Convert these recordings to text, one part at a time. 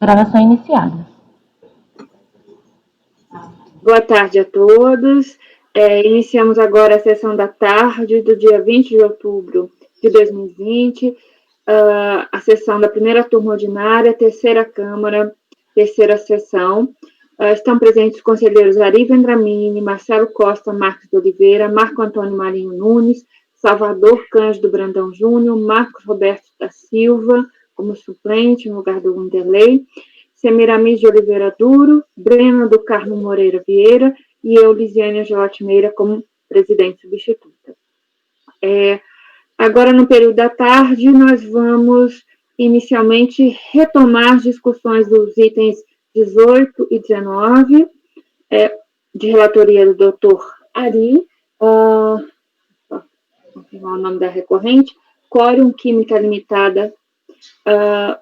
Gravação iniciada. Boa tarde a todos. Iniciamos agora a sessão da tarde do dia 20 de outubro de 2020, a sessão da primeira turma ordinária, terceira Câmara, terceira sessão. Estão presentes os conselheiros Ari Vendramini, Marcelo Costa Marques de Oliveira, Marco Antônio Marinho Nunes, Salvador Cândido Brandão Júnior, Marcos Roberto da Silva, como suplente, no lugar do Wanderlei, Semiramis de Oliveira Duro, Breno do Carmo Moreira Vieira e eu, Lisiane Angelotti Meira, como presidente substituta. Agora, no período da tarde, nós vamos inicialmente retomar as discussões dos itens 18 e 19, de relatoria do doutor Ari, confirmar o nome da recorrente, Quórum Química Limitada.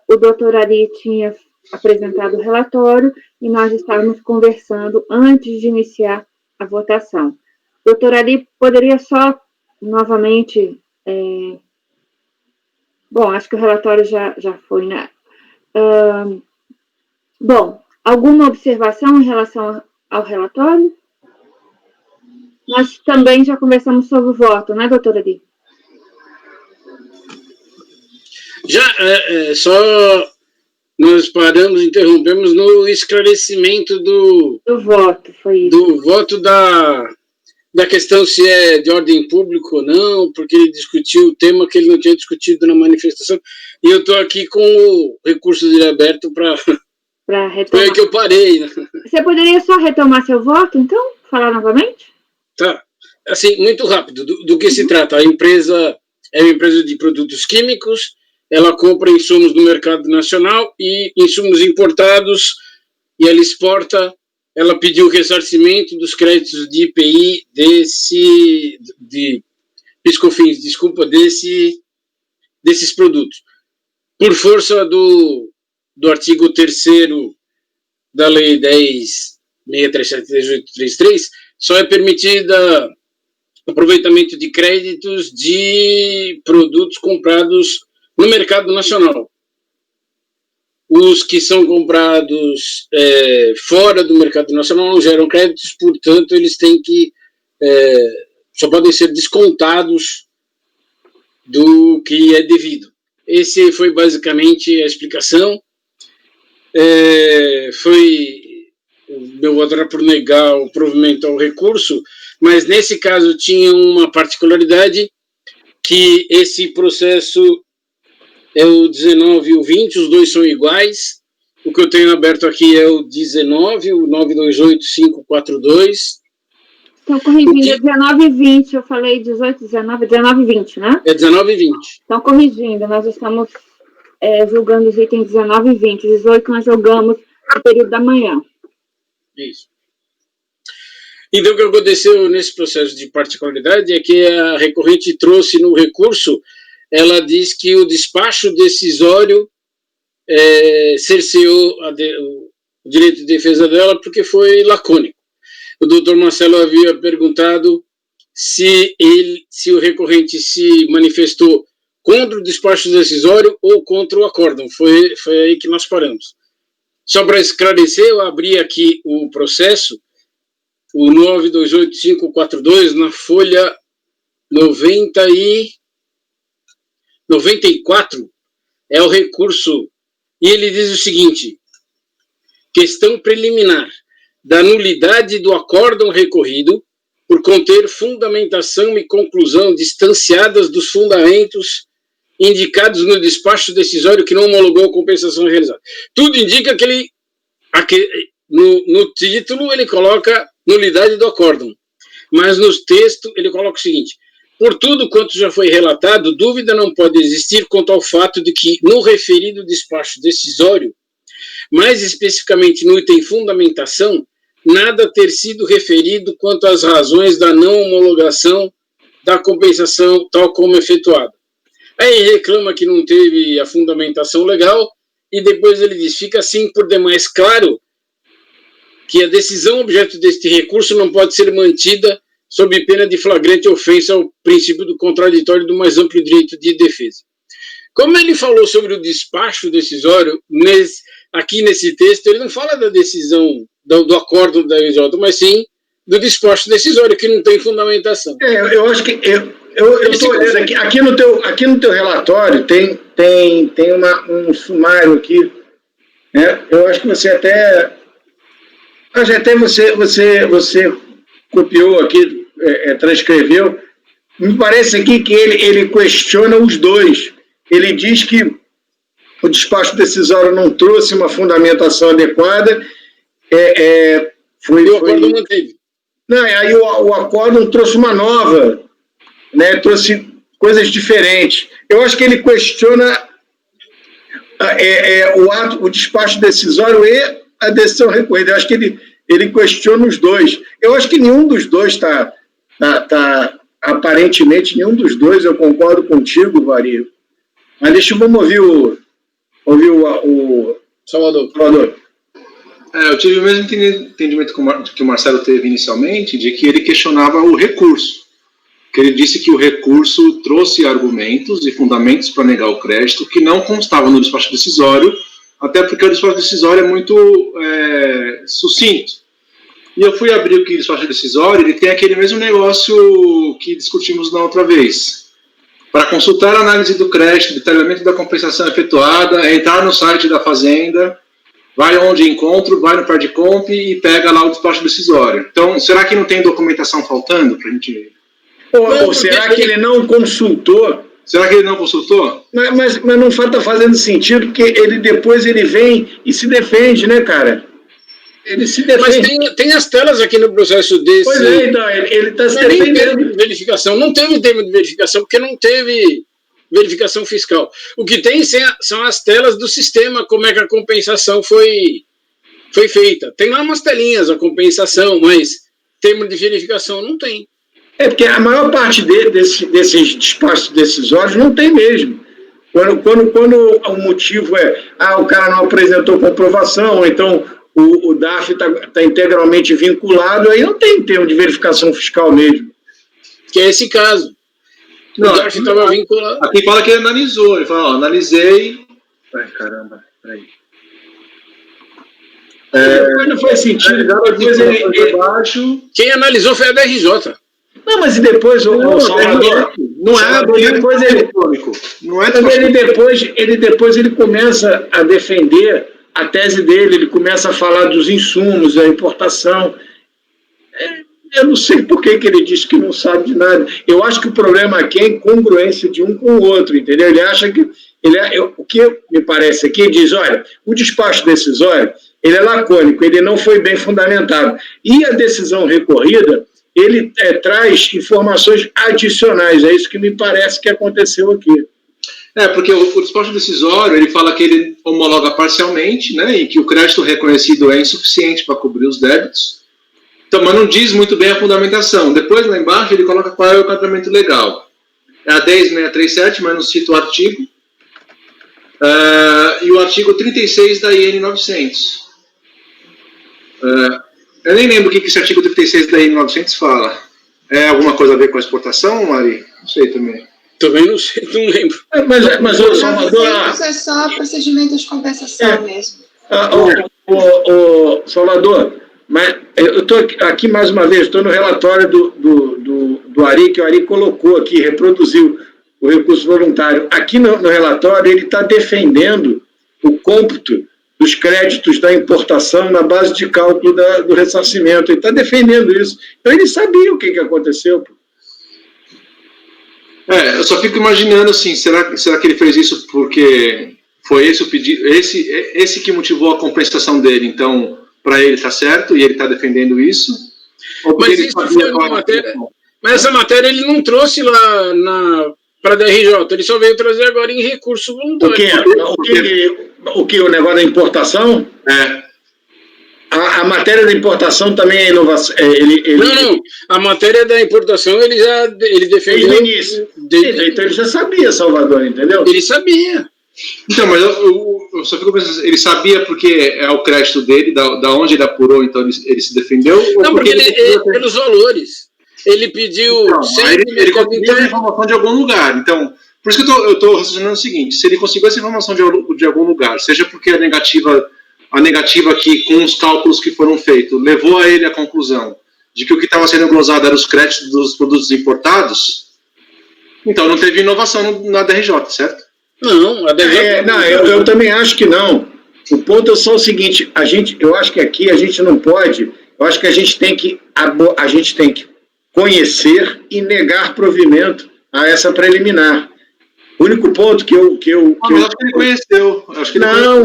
O doutor Ari tinha apresentado o relatório e nós estávamos conversando antes de iniciar a votação. Doutor Ari, poderia só, novamente, acho que o relatório já foi, né? Alguma observação em relação ao relatório? Nós também já conversamos sobre o voto, né, doutora Ari? Só nós interrompemos no esclarecimento do voto, foi isso. Do voto da questão se é de ordem pública ou não, porque ele discutiu o tema que ele não tinha discutido na manifestação, e eu estou aqui com o recurso dele aberto para retomar. Foi aí que eu parei. Né? Você poderia só retomar seu voto, então? Falar novamente? Tá. Assim, muito rápido. Do que se trata? A empresa é uma empresa de produtos químicos, ela compra insumos do mercado nacional e insumos importados, e ela exporta. Ela pediu o ressarcimento dos créditos de IPI de PiscoFins, desses produtos. Por força do artigo 3º da Lei 10.637/1833, só é permitida aproveitamento de créditos de produtos comprados no mercado nacional. Os que são comprados fora do mercado nacional não geram créditos, portanto, eles têm que só podem ser descontados do que é devido. Esse foi basicamente a explicação. O meu voto era por negar o provimento ao recurso, mas nesse caso tinha uma particularidade, que esse processo é o 19 e o 20, os dois são iguais. O que eu tenho aberto aqui é o 19, o 928-542. Estão corrigindo, é 19 e 20, eu falei 18, 19 e 20, né? É 19 e 20. Estão corrigindo, nós estamos julgando os itens 19 e 20, 18 nós jogamos no período da manhã. Isso. Então, o que aconteceu nesse processo de particularidade é que a recorrente trouxe no recurso, ela diz que o despacho decisório cerceou o direito de defesa dela porque foi lacônico. O doutor Marcelo havia perguntado se o recorrente se manifestou contra o despacho decisório ou contra o acórdão. Foi aí que nós paramos. Só para esclarecer, eu abri aqui o processo, o 928-542, na folha 94, é o recurso, e ele diz o seguinte: questão preliminar da nulidade do acórdão recorrido por conter fundamentação e conclusão distanciadas dos fundamentos indicados no despacho decisório que não homologou a compensação realizada. Tudo indica que no título ele coloca nulidade do acórdão, mas no texto ele coloca o seguinte: por tudo quanto já foi relatado, dúvida não pode existir quanto ao fato de que, no referido despacho decisório, mais especificamente no item fundamentação, nada ter sido referido quanto às razões da não homologação da compensação tal como efetuada. Aí reclama que não teve a fundamentação legal, e depois ele diz: fica assim por demais claro que a decisão objeto deste recurso não pode ser mantida sob pena de flagrante ofensa ao princípio do contraditório do mais amplo direito de defesa. Como ele falou sobre o despacho decisório, aqui nesse texto, ele não fala da decisão, do acórdão da RJ, mas sim do despacho decisório, que não tem fundamentação. Eu acho que... Eu estou olhando aqui no teu relatório, tem um sumário aqui, né? Eu acho que você até você copiou aqui, transcreveu. Me parece aqui que ele questiona os dois. Ele diz que o despacho decisório não trouxe uma fundamentação adequada. O acórdão manteve. Não, aí o acórdão trouxe uma nova, né? Trouxe coisas diferentes. Eu acho que ele questiona o despacho decisório e a decisão recorrida. Eu acho que ele questiona os dois. Eu acho que nenhum dos dois está aparentemente, nenhum dos dois, eu concordo contigo, Vario. Mas vamos ouvir o Salvador. Eu tive o mesmo entendimento que o Marcelo teve inicialmente, de que ele questionava o recurso. Que ele disse que o recurso trouxe argumentos e fundamentos para negar o crédito que não constavam no despacho decisório, até porque o despacho decisório é muito sucinto. E eu fui abrir o despacho decisório, ele tem aquele mesmo negócio que discutimos na outra vez. Para consultar a análise do crédito, detalhamento da compensação efetuada, entrar no site da Fazenda, vai onde encontro, vai no Pardicomp e pega lá o despacho decisório. Então, será que não tem documentação faltando para a gente... Ou será que ele não consultou? Será que ele não consultou? Mas não está fazendo sentido, porque depois ele vem e se defende, né, cara? Ele se defende. Mas tem as telas aqui no processo desse... Pois então, ele está se defendendo. De verificação. Não teve termo de verificação, porque não teve verificação fiscal. O que tem são as telas do sistema, como é que a compensação foi feita. Tem lá umas telinhas, a compensação, mas termo de verificação não tem. Porque a maior parte desses despachos decisórios não tem mesmo. Quando o motivo o cara não apresentou comprovação, ou então o DARF está integralmente vinculado, aí não tem termo de verificação fiscal mesmo. Que é esse caso. Não, o DARF estava vinculado. Aqui fala que ele analisou. Ele fala, analisei... Ai, caramba, peraí. Não faz sentido. Quem analisou foi a DRJ. Não, mas e depois o Salvador... Depois ele começa a defender a tese dele, ele começa a falar dos insumos, da importação. Eu não sei por que ele diz que não sabe de nada. Eu acho que o problema aqui é a incongruência de um com o outro, entendeu? Ele acha que... o que me parece aqui, diz, olha, o despacho decisório, ele é lacônico, ele não foi bem fundamentado. E a decisão recorrida, ele traz informações adicionais. É isso que me parece que aconteceu aqui. Porque o despacho decisório, ele fala que ele homologa parcialmente, né, e que o crédito reconhecido é insuficiente para cobrir os débitos. Então, mas não diz muito bem a fundamentação. Depois, lá embaixo, ele coloca qual é o enquadramento legal. É a 10637, mas não cita o artigo. E o artigo 36 da IN 900. Eu nem lembro o que esse artigo 36 da IN 900 fala. É alguma coisa a ver com a exportação, Mari? Não sei também. Também não sei, não lembro. Mas o Salvador... É só procedimento de compensação mesmo. Salvador, mas eu estou aqui mais uma vez, estou no relatório do Ari, que o Ari colocou aqui, reproduziu o recurso voluntário. Aqui no relatório ele está defendendo o cômputo dos créditos da importação na base de cálculo do ressarcimento. Ele está defendendo isso. Então ele sabia o que aconteceu. Eu só fico imaginando assim, será que ele fez isso porque foi esse o pedido, esse que motivou a compensação dele, então para ele está certo e ele está defendendo isso? Mas isso foi uma matéria, mas essa matéria ele não trouxe lá para a DRJ, ele só veio trazer agora em recurso voluntário. O que? O negócio da importação? A matéria da importação também é inovação. Não. A matéria da importação ele defendeu. Desde o início. Então ele já sabia, Salvador, entendeu? Ele sabia. Então, mas eu só fico pensando, ele sabia porque é o crédito dele, da onde ele apurou, então ele se defendeu? Não, porque pelos valores. Ele pediu... Então, ele conseguiu a informação de algum lugar. Então, por isso que eu estou raciocinando o seguinte, se ele conseguiu essa informação de algum lugar, seja porque a negativa a negativa que, com os cálculos que foram feitos, levou a ele à conclusão de que o que estava sendo glosado eram os créditos dos produtos importados, então não teve inovação na DRJ, certo? Não, a DRJ... eu também acho que não. O ponto é só o seguinte, eu acho que aqui a gente não pode, eu acho que a gente tem que conhecer e negar provimento a essa preliminar. O único ponto que eu acho que ele conheceu.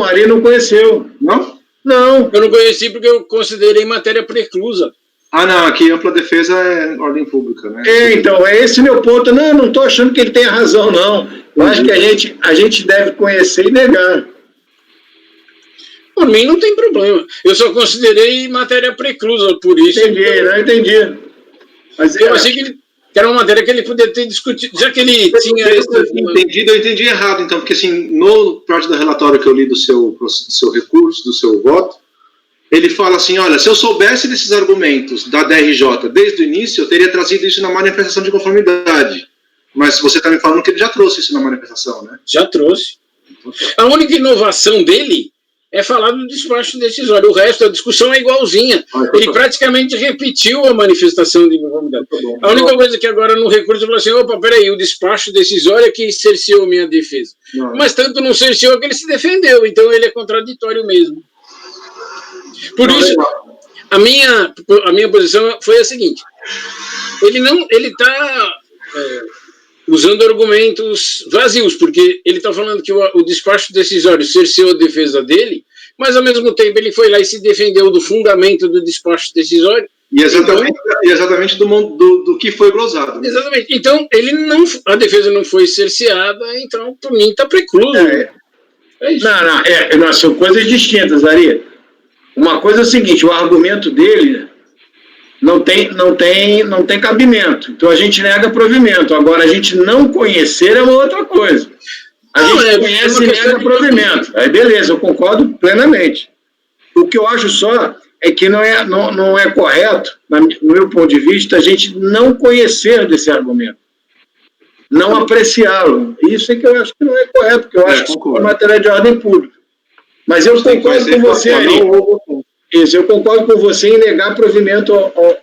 Ali não conheceu. Não? Não. Eu não conheci porque eu considerei matéria preclusa. Não, aqui ampla defesa é ordem pública, né? Então, é esse meu ponto. Não estou achando que ele tenha razão, não. Eu acho que a gente deve conhecer e negar. Por mim não tem problema. Eu só considerei matéria preclusa, por isso... Entendi. Mas eu achei que era uma matéria que ele poderia ter discutido, já que ele tinha... Eu entendi errado, então, porque assim, no parte do relatório que eu li do seu recurso, do seu voto, ele fala assim, olha, se eu soubesse desses argumentos da DRJ desde o início, eu teria trazido isso na manifestação de conformidade. Mas você está me falando que ele já trouxe isso na manifestação, né? Já trouxe. A única inovação dele é falar do despacho decisório. O resto, a discussão é igualzinha. Ele praticamente repetiu a manifestação de conformidade. A única coisa que agora no recurso falou assim, opa, peraí, o despacho decisório é que cerceou minha defesa. Mas tanto não cerceou que ele se defendeu, então ele é contraditório mesmo. Por isso, a minha posição foi a seguinte, ele está usando argumentos vazios, porque ele está falando que o despacho decisório cerceou a defesa dele, mas ao mesmo tempo ele foi lá e se defendeu do fundamento do despacho decisório. E exatamente do que foi glosado. Né? Exatamente. Então, a defesa não foi cerceada, então, por mim, está precluso. É isso. Não, são coisas distintas, Ari. Uma coisa é o seguinte, o argumento dele não tem cabimento. Então a gente nega provimento. Agora, a gente não conhecer é uma outra coisa. A gente conhece e nega provimento. Aí beleza, eu concordo plenamente. O que eu acho só é que não é correto, no meu ponto de vista, a gente não conhecer desse argumento. Não apreciá-lo. Isso é que eu acho que não é correto, porque eu acho que é matéria de ordem pública. Mas eu concordo com você, Ari. Eu concordo com você em negar provimento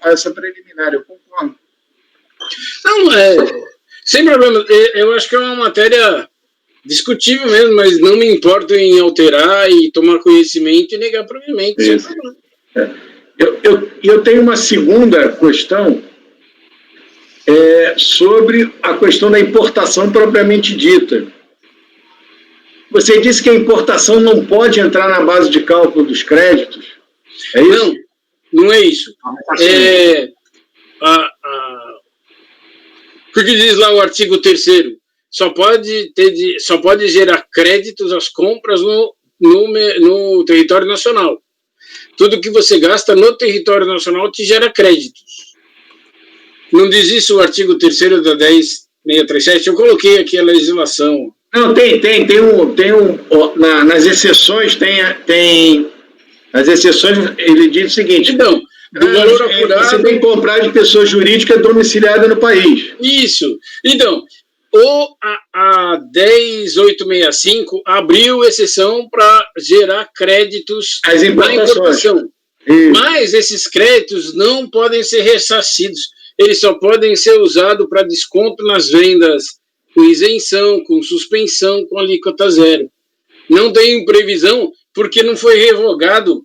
a essa preliminar. Eu concordo. Não, sem problema. Eu acho que é uma matéria discutível mesmo, mas não me importo em alterar e tomar conhecimento e negar provimento. Sem problema. Eu tenho uma segunda questão sobre a questão da importação propriamente dita. Você disse que a importação não pode entrar na base de cálculo dos créditos? É isso? Não é isso. O que diz lá o artigo 3º? Só pode gerar créditos às compras no território nacional. Tudo que você gasta no território nacional te gera créditos. Não diz isso o artigo 3º da 10.637? Eu coloquei aqui a legislação. Não, nas exceções nas exceções ele diz o seguinte, então, do valor apurado, você tem que comprar de pessoa jurídica domiciliada no país. Isso. Então, a 10.865 abriu exceção para gerar créditos na importação. Mas esses créditos não podem ser ressarcidos. Eles só podem ser usados para desconto nas vendas com isenção, com suspensão, com alíquota zero. Não tem previsão, porque não foi revogado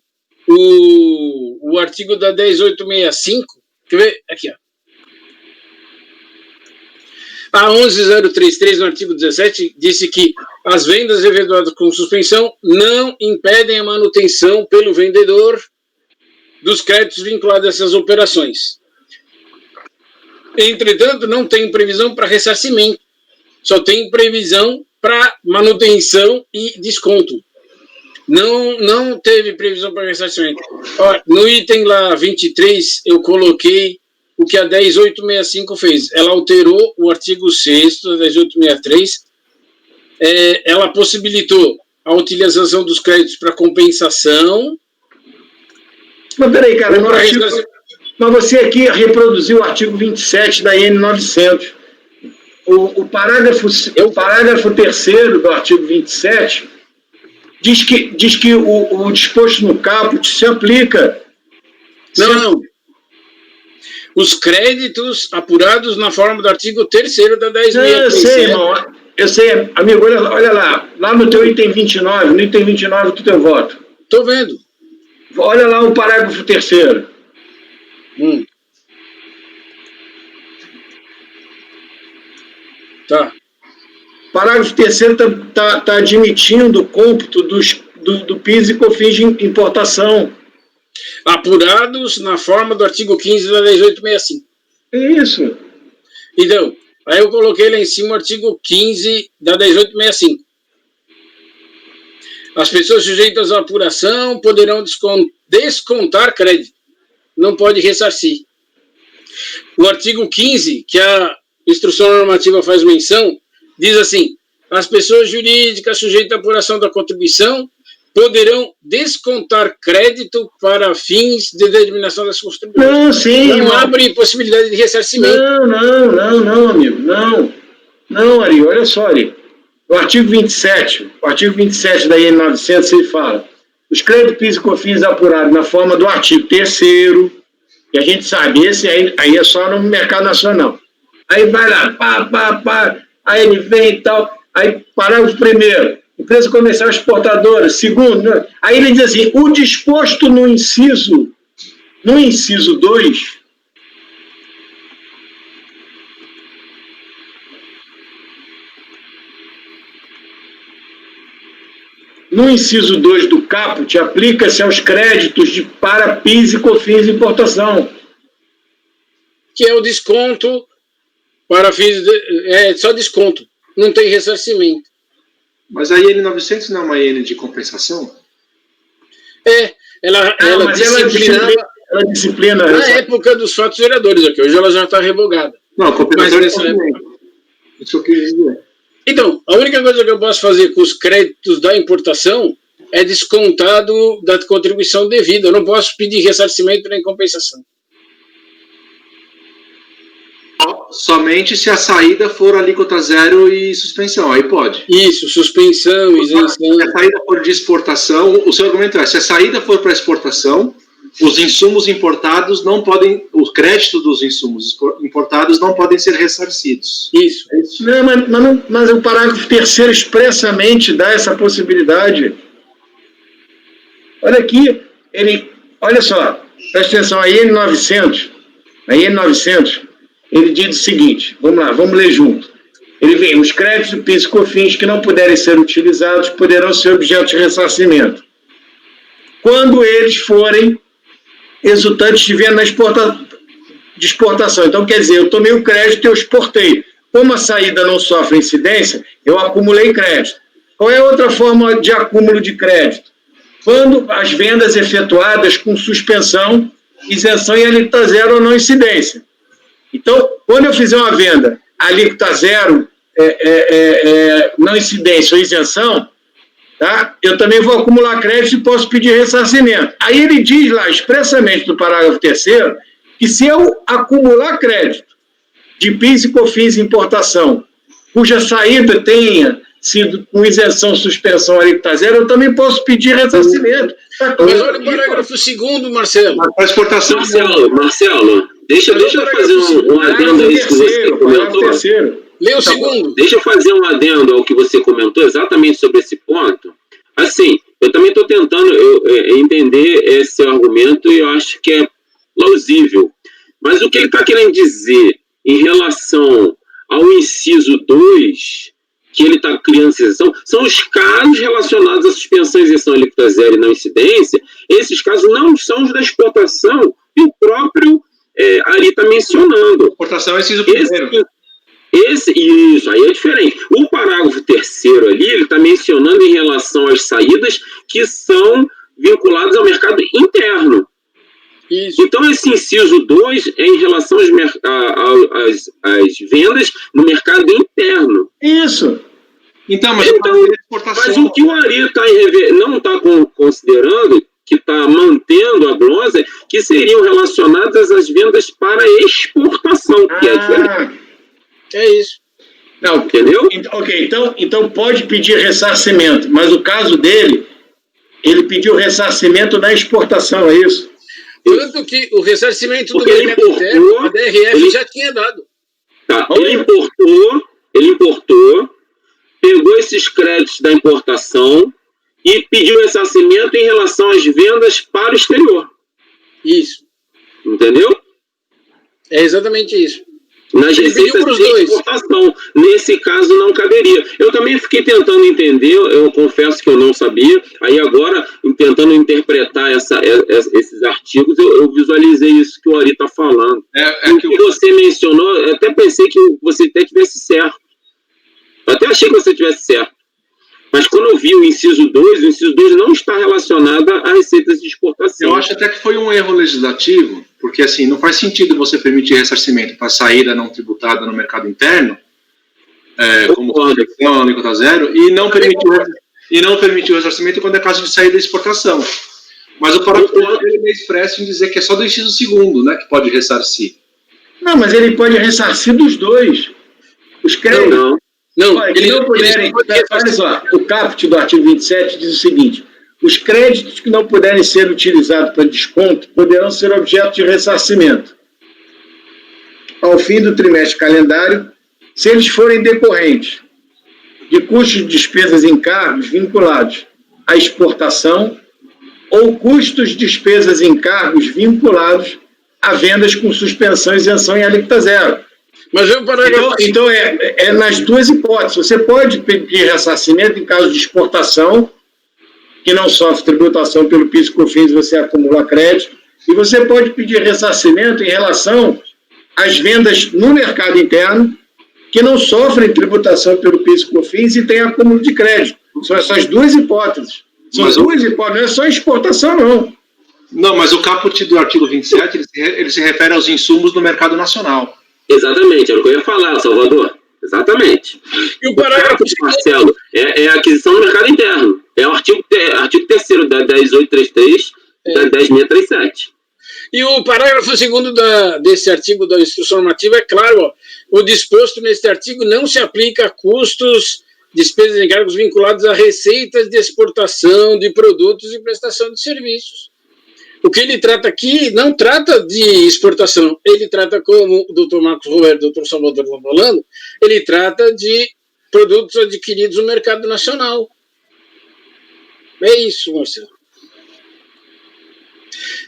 o artigo da 10.865. Quer ver? Aqui, ó. A 11.033, no artigo 17, disse que as vendas efetuadas com suspensão não impedem a manutenção pelo vendedor dos créditos vinculados a essas operações. Entretanto, não tem previsão para ressarcimento. Só tem previsão para manutenção e desconto. Não teve previsão para ressarcimento. No item lá 23, eu coloquei o que a 10.865 fez. Ela alterou o artigo 6º da 10.863. Ela possibilitou a utilização dos créditos para compensação. Mas peraí, cara, mas você aqui reproduziu o artigo 27 da IN 900. O parágrafo 3º do artigo 27, Diz que o disposto no caput se aplica. Não. Os créditos apurados na forma do artigo 3º da 10.637. Eu sei, irmão. Eu sei, amigo, olha lá. Lá no teu item 29, no item 29 do teu voto. Estou vendo. Olha lá o parágrafo 3º. Tá. Parágrafo 3º está admitindo o cômputo do PIS e COFINS de importação. Apurados na forma do artigo 15 da 10.865. Isso. Então, aí eu coloquei lá em cima o artigo 15 da 10.865. As pessoas sujeitas à apuração poderão descontar crédito. Não pode ressarcir. O artigo 15, que a instrução normativa faz menção, diz assim: as pessoas jurídicas sujeitas à apuração da contribuição poderão descontar crédito para fins de determinação das contribuições. Não, sim. Não abre possibilidade de ressarcimento. Não, amigo. Não, Ari, olha só, Ari. O artigo 27 da IN 900, ele fala: os créditos PIS e COFINS apurados na forma do artigo 3º, que a gente sabe, esse aí é só no mercado nacional. Aí vai lá, pá, aí ele vem e tal, aí parágrafo 1º, empresa comercial exportadora, 2º, aí ele diz assim: o disposto no inciso 2, no inciso 2 do caput, aplica-se aos créditos para PIS e COFINS de importação. Que é o desconto para fins só desconto, não tem ressarcimento. Mas a IN 900 não é uma IN de compensação? Ela disciplina na época dos fatos geradores aqui. Hoje ela já está revogada. Não, compensação nessa época. Isso eu queria dizer. Então, a única coisa que eu posso fazer com os créditos da importação é descontado da contribuição devida. Eu não posso pedir ressarcimento nem compensação. Somente se a saída for alíquota zero e suspensão, aí pode. Isso, suspensão, isenção. Se a saída for de exportação, o seu argumento é: se a saída for para exportação, os insumos importados não podem, o crédito dos insumos importados não podem ser ressarcidos. Isso. Não, mas o parágrafo 3º expressamente dá essa possibilidade. Olha aqui, olha só, presta atenção, a IN 900, ele diz o seguinte, vamos lá, vamos ler junto. Ele vem: os créditos do PIS e COFINS que não puderem ser utilizados poderão ser objeto de ressarcimento quando eles forem resultantes de venda de exportação. Então, quer dizer, eu tomei o crédito e eu exportei. Como a saída não sofre incidência, eu acumulei crédito. Qual é a outra forma de acúmulo de crédito? Quando as vendas efetuadas com suspensão, isenção e alíquota zero ou não incidência. Então, quando eu fizer uma venda alíquota zero, não incidência ou isenção, tá? Eu também vou acumular crédito e posso pedir ressarcimento. Aí ele diz lá expressamente no parágrafo 3º que se eu acumular crédito de PIS e COFINS de importação, cuja saída tenha sido com isenção, suspensão, alíquota zero, eu também posso pedir ressarcimento. Mas olha o parágrafo 2º, Marcelo. A exportação... Marcelo, deixa eu fazer um adendo a isso que você comentou. Lê o 2º. Deixa eu fazer um adendo ao que você comentou exatamente sobre esse ponto. Assim, eu também estou tentando entender esse argumento e eu acho que é plausível. Mas o que ele está querendo dizer em relação ao inciso 2, que ele está criando isenção, são os casos relacionados à suspensão, isenção, alíquota zero e não incidência. Esses casos não são os da exportação e o próprio Ari está mencionando. Exportação é inciso primeiro. Isso, aí é diferente. O parágrafo 3º ali, ele está mencionando em relação às saídas que são vinculadas ao mercado interno. Isso. Então, esse inciso 2 é em relação às vendas no mercado interno. Isso. Então, mas o que o Ari não está considerando, que está mantendo a glosa, que seriam relacionadas às vendas para exportação, que é diferente. É isso. Não, entendeu? Ok, então pode pedir ressarcimento, mas o caso dele, ele pediu ressarcimento na exportação, é isso? Tanto que o ressarcimento do Porque ele mercado interno, a DRF já tinha dado. Tá, ele importou, pegou esses créditos da importação e pediu ressarcimento em relação às vendas para o exterior. Isso. Entendeu? É exatamente isso. Nas receitas de exportação. Nesse caso, não caberia. Eu também fiquei tentando entender, eu confesso que eu não sabia, aí agora, tentando interpretar esses artigos, eu visualizei isso que o Ari está falando. O que você mencionou, eu até pensei que você até tivesse certo. Eu até achei que você tivesse certo. Mas quando eu vi o inciso 2 não está relacionado a receitas de exportação. Eu acho até que foi um erro legislativo, porque assim, não faz sentido você permitir ressarcimento para saída não tributada no mercado interno, como a alíquota zero, e não permitir o ressarcimento quando é caso de saída e exportação. Mas o parágrafo é expresso em dizer que é só do inciso 2º, né, que pode ressarcir. Não, mas ele pode ressarcir dos dois. Os créditos. Não, eles não puderem. Olha só, o caput do artigo 27 diz o seguinte: os créditos que não puderem ser utilizados para desconto poderão ser objeto de ressarcimento ao fim do trimestre calendário, se eles forem decorrentes de custos de despesas e encargos vinculados à exportação ou custos de despesas e encargos vinculados a vendas com suspensão e isenção em alíquota zero. Mas eu então é nas duas hipóteses. Você pode pedir ressarcimento em caso de exportação, que não sofre tributação pelo PIS e COFINS, você acumula crédito, e você pode pedir ressarcimento em relação às vendas no mercado interno, que não sofrem tributação pelo PIS e COFINS e têm acúmulo de crédito. São essas duas hipóteses. São duas hipóteses, não é só exportação, não. Não, mas o caput do artigo 27, ele se refere aos insumos do mercado nacional. Exatamente, era o que eu ia falar, Salvador. Exatamente. E o parágrafo Marcelo, é a aquisição do mercado interno. É o artigo 3º da 10833 da 10637. E o parágrafo 2º desse artigo da instrução normativa é claro, ó, o disposto neste artigo não se aplica a custos, despesas e encargos vinculados a receitas de exportação de produtos e prestação de serviços. O que ele trata aqui não trata de exportação, ele trata, como o doutor Marcos Roberto e o doutor Salvador estão falando, ele trata de produtos adquiridos no mercado nacional. É isso, Marcelo.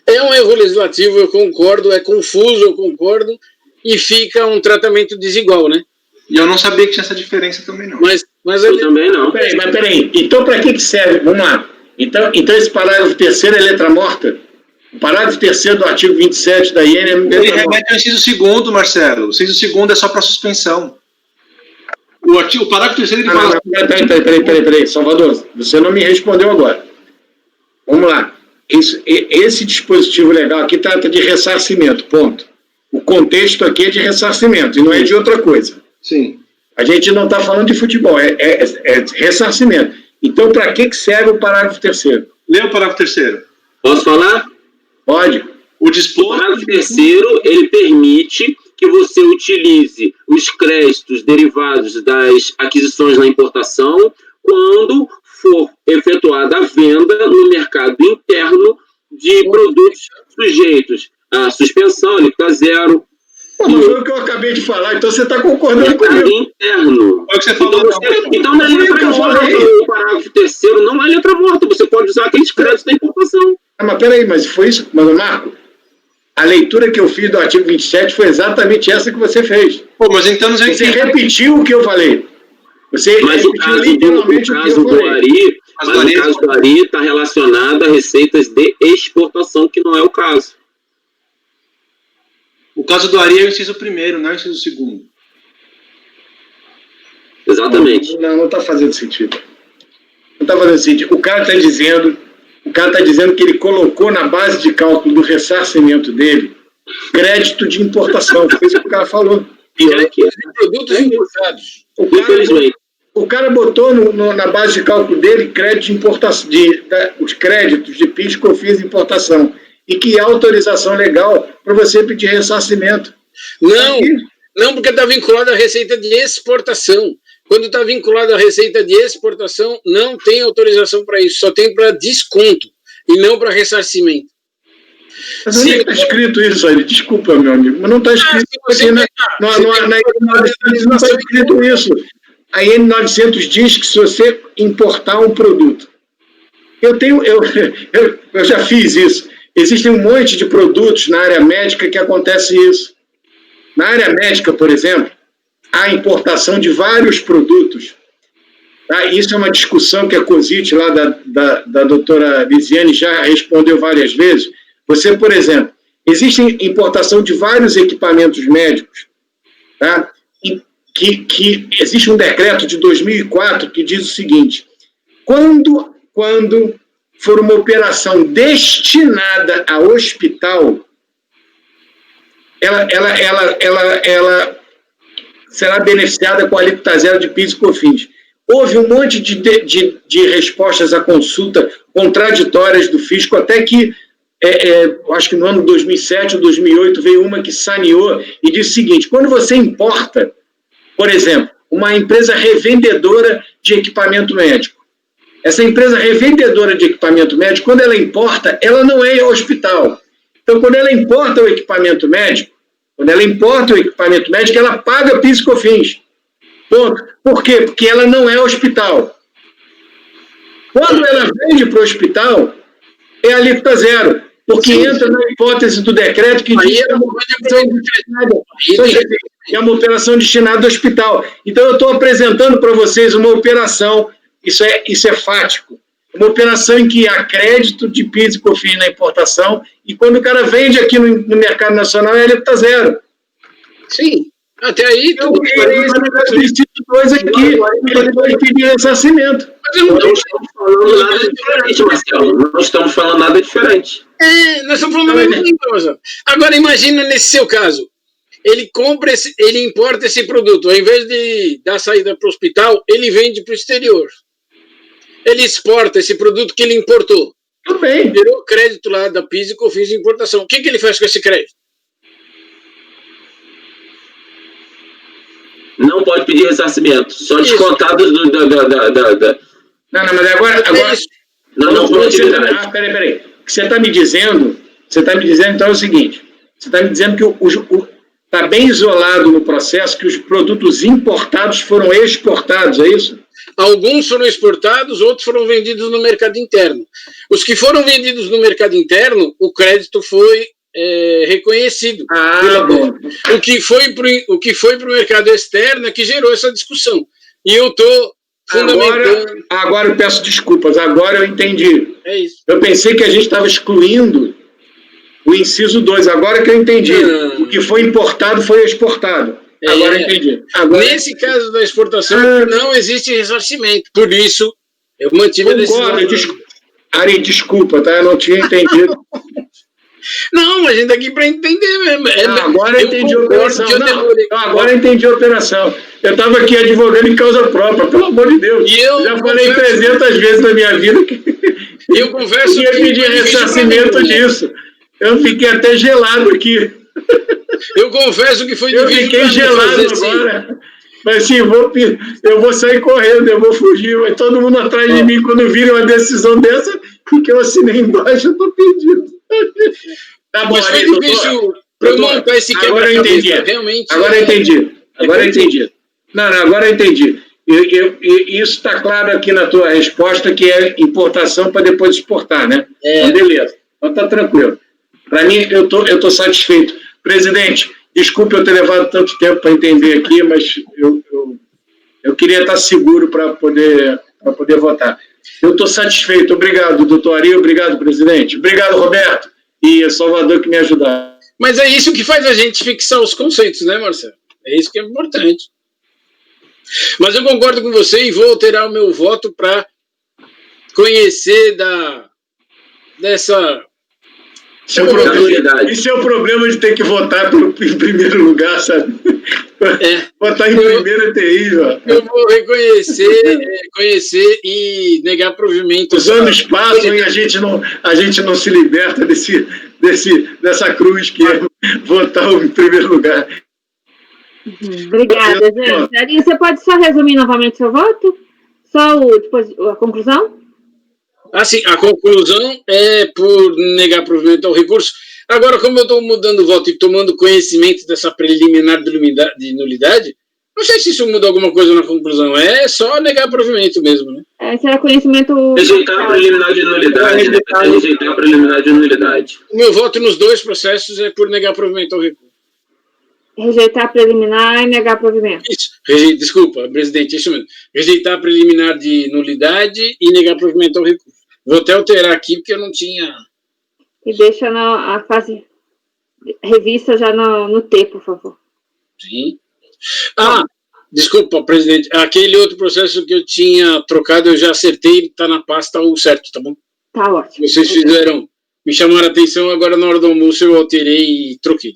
É um erro legislativo, eu concordo, é confuso, eu concordo, e fica um tratamento desigual, né? E eu não sabia que tinha essa diferença também, não. Mas eu também não. Peraí. Então, para que serve? Vamos lá. Então esse parágrafo 3º é letra morta? O parágrafo 3º do artigo 27 da IN é ele remete ao inciso 2º, Marcelo. O inciso 2º é só para suspensão. O parágrafo 3º ele fala... Peraí, Salvador, você não me respondeu agora. Vamos lá. Esse dispositivo legal aqui trata de ressarcimento, ponto. O contexto aqui é de ressarcimento e não é de outra coisa. Sim. A gente não está falando de futebol, é ressarcimento. Então, para que serve o parágrafo 3º? Lê o parágrafo 3º. Posso falar? Pode. O parágrafo 3º, ele permite que você utilize os créditos derivados das aquisições na importação quando for efetuada a venda no mercado interno de produtos sujeitos à suspensão, alíquota zero. Mas foi o que eu acabei de falar, então você está concordando comigo. Interno. É o que você falou. Então não é letra morta. O parágrafo 3º não é letra morta. Você pode usar aqueles créditos da importação. Mas peraí, mas foi isso, Marco? A leitura que eu fiz do artigo 27 foi exatamente essa que você fez. Mas então você repetiu o que eu falei. Você repetiu literalmente o que eu falei. Mas o caso do Ari está relacionado a receitas de exportação, que não é o caso. O caso do Ari é o inciso 1º, não é o inciso 2º. Exatamente. Não está fazendo sentido. Não está fazendo sentido. O cara está dizendo que ele colocou na base de cálculo do ressarcimento dele crédito de importação. Foi isso que o cara falou. Produtos importados. O cara botou na base de cálculo dele crédito de importação, os créditos de PIS, COFINS e importação. E que há autorização legal para você pedir ressarcimento. Não, Não, porque está vinculado à receita de exportação. Quando está vinculado à receita de exportação, não tem autorização para isso, só tem para desconto e não para ressarcimento. Mas onde está escrito isso aí? Desculpa, meu amigo, mas não está escrito aqui não está escrito isso. A IN 900 diz que se você importar um produto, eu já fiz isso. Existem um monte de produtos na área médica que acontece isso. Na área médica, por exemplo, há importação de vários produtos. Tá? Isso é uma discussão que a COSIT, lá da doutora Lisiane, já respondeu várias vezes. Você, por exemplo, existe importação de vários equipamentos médicos, tá? Que existe um decreto de 2004 que diz o seguinte: quando for uma operação destinada a hospital, ela será beneficiada com a alíquota zero de PIS e COFINS. Houve um monte de respostas à consulta contraditórias do fisco, até que, acho que no ano 2007 ou 2008, veio uma que saneou e disse o seguinte: quando você importa, por exemplo, uma empresa revendedora de equipamento médico, essa empresa revendedora de equipamento médico, quando ela importa, ela não é hospital. Então, quando ela importa o equipamento médico, ela paga PIS e COFINS. Ponto. Por quê? Porque ela não é hospital. Quando ela vende para o hospital, é alíquota zero, porque entra na hipótese do decreto que diz que é uma operação destinada ao hospital. Então, eu estou apresentando para vocês uma operação, isso é fático, uma operação em que há crédito de PIS e COFINS na importação, e quando o cara vende aqui no mercado nacional, é alíquota zero. Sim, até aí... Dois aqui, ele vai pedir ressarcimento. Não estamos falando nada diferente, Marcelo. Não estamos falando nada diferente. Nós estamos falando da mesma coisa. Agora, imagina nesse seu caso. Ele importa esse produto. Ao invés de dar saída para o hospital, ele vende para o exterior. Ele exporta esse produto que ele importou. Também. Virou crédito lá da PIS e COFINS de importação. O que ele faz com esse crédito? Não pode pedir ressarcimento. Só descontados Não, mas agora peraí. O que você está me dizendo, então, é o seguinte: você está me dizendo que está bem isolado no processo que os produtos importados foram exportados, é isso? Alguns foram exportados, outros foram vendidos no mercado interno. Os que foram vendidos no mercado interno, o crédito foi reconhecido. Bom. O que foi para o mercado externo é que gerou essa discussão. E eu estou fundamentando... Agora eu peço desculpas, agora eu entendi. É isso. Eu pensei que a gente estava excluindo o inciso 2, agora que eu entendi. O que foi importado foi exportado. Agora eu entendi. Nesse caso da exportação, não existe ressarcimento. Por isso, eu mantive a decisão. Ari, desculpa, tá? Eu não tinha entendido. Não, mas a gente está aqui para entender mesmo. Agora eu entendi a operação. Agora eu entendi a operação. Eu estava aqui advogando em causa própria, pelo amor de Deus. Já falei 300 vezes na minha vida que eu confesso que ia pedir ressarcimento disso. Eu fiquei até gelado aqui. Eu confesso que foi difícil. Eu fiquei gelado agora. Mas sim, eu vou sair correndo, eu vou fugir. Vai todo mundo atrás de mim quando virem uma decisão dessa, que eu assinei embaixo, eu estou pedindo. Tá bom, mas foi difícil para eu montar esse quebra-cabeça. Realmente. Agora eu entendi. Agora eu entendi. Agora eu entendi. Isso está claro aqui na tua resposta, que é importação para depois exportar, né? Então, beleza. Então tá tranquilo. Para mim, eu tô satisfeito. Presidente, desculpe eu ter levado tanto tempo para entender aqui, mas eu queria estar seguro para poder votar. Eu estou satisfeito. Obrigado, doutor Ari. Obrigado, presidente. Obrigado, Roberto. E Salvador, que me ajudaram. Mas é isso que faz a gente fixar os conceitos, né, Marcelo? É isso que é importante. Mas eu concordo com você e vou alterar o meu voto para conhecer dessa... Isso é o problema de ter que votar em primeiro lugar, sabe? Votar em primeiro é terrível. Eu vou conhecer e negar provimento. Os anos passam e a gente não se liberta dessa cruz que é votar em primeiro lugar. Obrigada, gente. Arinha, você pode só resumir novamente seu voto? Só depois, a conclusão? Assim, a conclusão é por negar provimento ao recurso. Agora, como eu estou mudando o voto e tomando conhecimento dessa preliminar de nulidade, não sei se isso muda alguma coisa na conclusão. É só negar provimento mesmo, né? Esse era conhecimento... Rejeitar a preliminar de nulidade. Rejeitar a preliminar de nulidade. O meu voto nos dois processos é por negar provimento ao recurso. Rejeitar a preliminar e negar provimento. Isso. Desculpa, presidente, isso mesmo. Rejeitar a preliminar de nulidade e negar provimento ao recurso. Vou até alterar aqui, porque eu não tinha... E deixa a fase revista já no T, por favor. Sim. Desculpa, presidente. Aquele outro processo que eu tinha trocado, eu já acertei, está na pasta o certo, tá bom? Tá ótimo. Vocês fizeram, me chamaram a atenção, agora na hora do almoço eu alterei e troquei.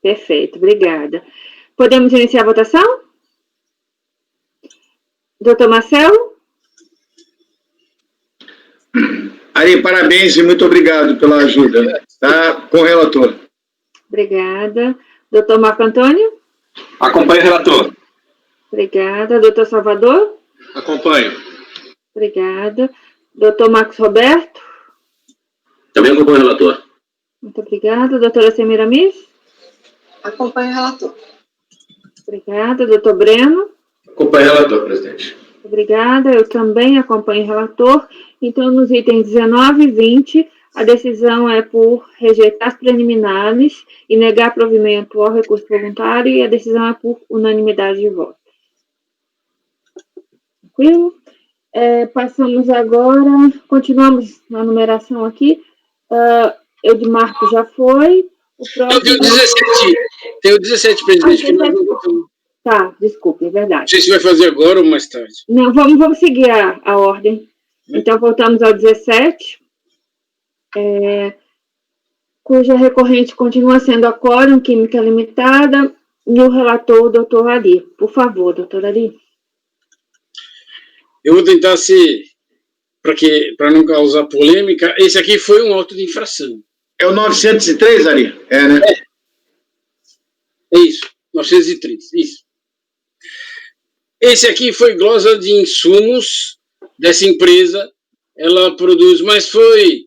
Perfeito, obrigada. Podemos iniciar a votação? Doutor Marcelo? Ari, parabéns e muito obrigado pela ajuda, tá? Com o relator. Obrigada. Doutor Marco Antônio? Acompanho o relator. Obrigada. Doutor Salvador? Acompanho. Obrigada. Doutor Marcos Roberto? Também acompanho o relator. Muito obrigada. Doutora Semira Miss? Acompanho o relator. Obrigada. Doutor Breno? Acompanho o relator, presidente. Obrigada. Eu também acompanho o relator. Então, nos itens 19 e 20, a decisão é por rejeitar as preliminares e negar provimento ao recurso voluntário, e a decisão é por unanimidade de votos. Tranquilo? Passamos agora, continuamos na numeração aqui. Edmarco já foi. O próximo... Tem o 17, presidente. Que nós não votamos. Tá, desculpe, é verdade. Não sei se vai fazer agora ou mais tarde. Não, vamos seguir a ordem. Então, voltamos ao 17, cuja recorrente continua sendo a Quorum Química Limitada, e o relator, o doutor Ari. Por favor, doutor Ari. Eu vou tentar ser, para não causar polêmica, esse aqui foi um auto de infração. É o 903, Ari? Né? É isso, 903, isso. Esse aqui foi glosa de insumos dessa empresa, ela produz, mas foi,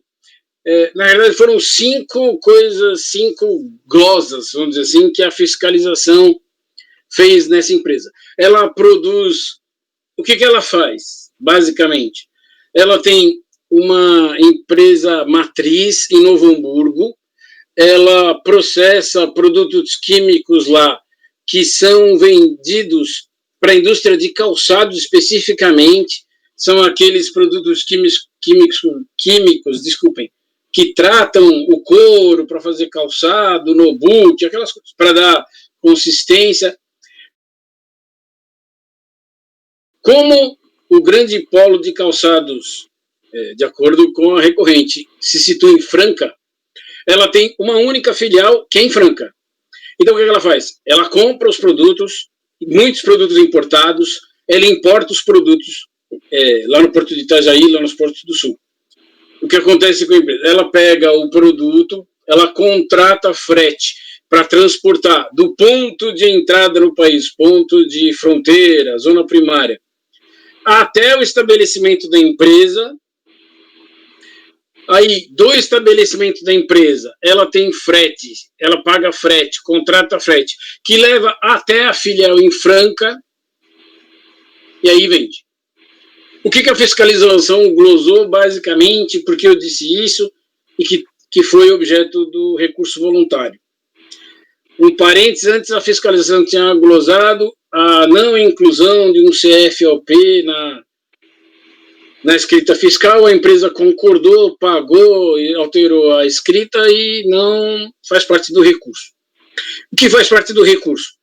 na verdade foram 5 glosas, vamos dizer assim, que a fiscalização fez nessa empresa. Ela produz, o que ela faz, basicamente? Ela tem uma empresa matriz em Novo Hamburgo, ela processa produtos químicos lá, que são vendidos para a indústria de calçados especificamente, são aqueles produtos químicos, que tratam o couro para fazer calçado, notebook, aquelas coisas, para dar consistência. Como o grande polo de calçados, de acordo com a recorrente, se situa em Franca, ela tem uma única filial, que é em Franca. Então, o que ela faz? Ela compra os produtos, muitos produtos importados, ela importa os produtos lá no Porto de Itajaí, lá nos Portos do Sul. O que acontece com a empresa? Ela pega o produto, ela contrata frete para transportar do ponto de entrada no país, ponto de fronteira, zona primária, até o estabelecimento da empresa. Aí, do estabelecimento da empresa, ela tem frete, ela paga frete, contrata frete, que leva até a filial em Franca, e aí vende. O que a fiscalização glosou, basicamente, porque eu disse isso, e que foi objeto do recurso voluntário. Um parênteses, antes a fiscalização tinha glosado a não inclusão de um CFLP na escrita fiscal, a empresa concordou, pagou, alterou a escrita e não faz parte do recurso. O que faz parte do recurso?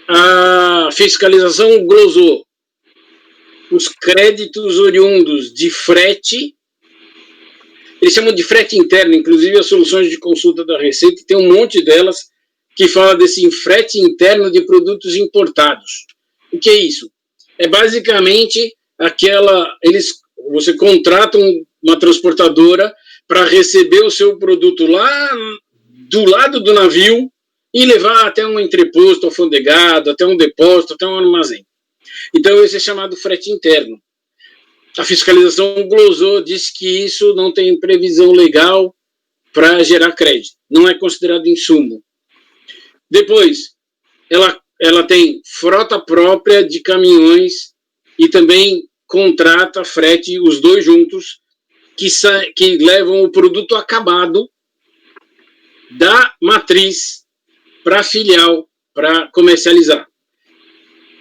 A fiscalização glosou os créditos oriundos de frete, eles chamam de frete interno, inclusive as soluções de consulta da Receita, tem um monte delas que fala desse frete interno de produtos importados. O que é isso? É basicamente você contrata uma transportadora para receber o seu produto lá do lado do navio, e levar até um entreposto alfandegado, até um depósito, até um armazém. Então, esse é chamado frete interno. A fiscalização glosou, disse que isso não tem previsão legal para gerar crédito, não é considerado insumo. Depois, ela tem frota própria de caminhões e também contrata frete, os dois juntos, que levam o produto acabado da matriz para a filial, para comercializar.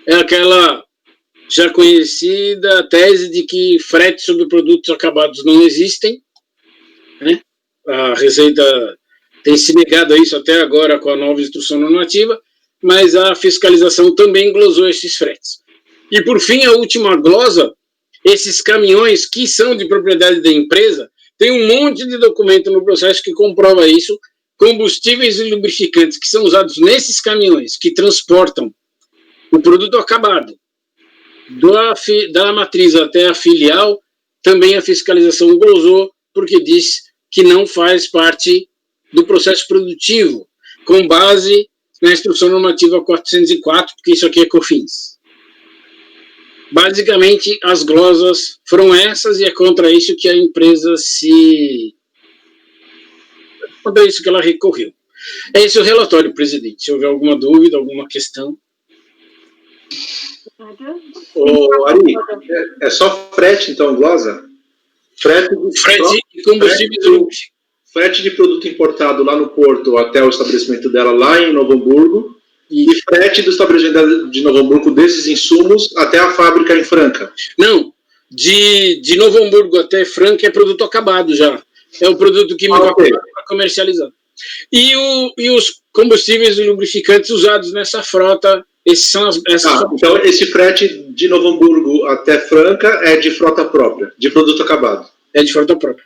É aquela já conhecida tese de que frete sobre produtos acabados não existem, né? A Receita tem se negado a isso até agora com a nova instrução normativa, mas a fiscalização também glosou esses fretes. E, por fim, a última glosa, esses caminhões que são de propriedade da empresa, tem um monte de documento no processo que comprova isso, combustíveis e lubrificantes que são usados nesses caminhões que transportam o produto acabado da matriz até a filial, também a fiscalização glosou, porque diz que não faz parte do processo produtivo, com base na instrução normativa 404, porque isso aqui é COFINS. Basicamente, as glosas foram essas, e é contra isso que a empresa contra isso que ela recorreu. É esse o relatório, presidente. Se houver alguma dúvida, alguma questão. Ari, é só frete, então, glosa? Frete de combustíveis e lubrificantes. Frete de produto importado lá no porto até o estabelecimento dela lá em Novo Hamburgo, e frete do estabelecimento de Novo Hamburgo desses insumos até a fábrica em Franca. Não, de Novo Hamburgo até Franca é produto acabado já. É o produto químico para comercializar. E os combustíveis e lubrificantes usados nessa frota, esses são então, esse frete de Novo Hamburgo até Franca é de frota própria, de produto acabado. É de frota própria.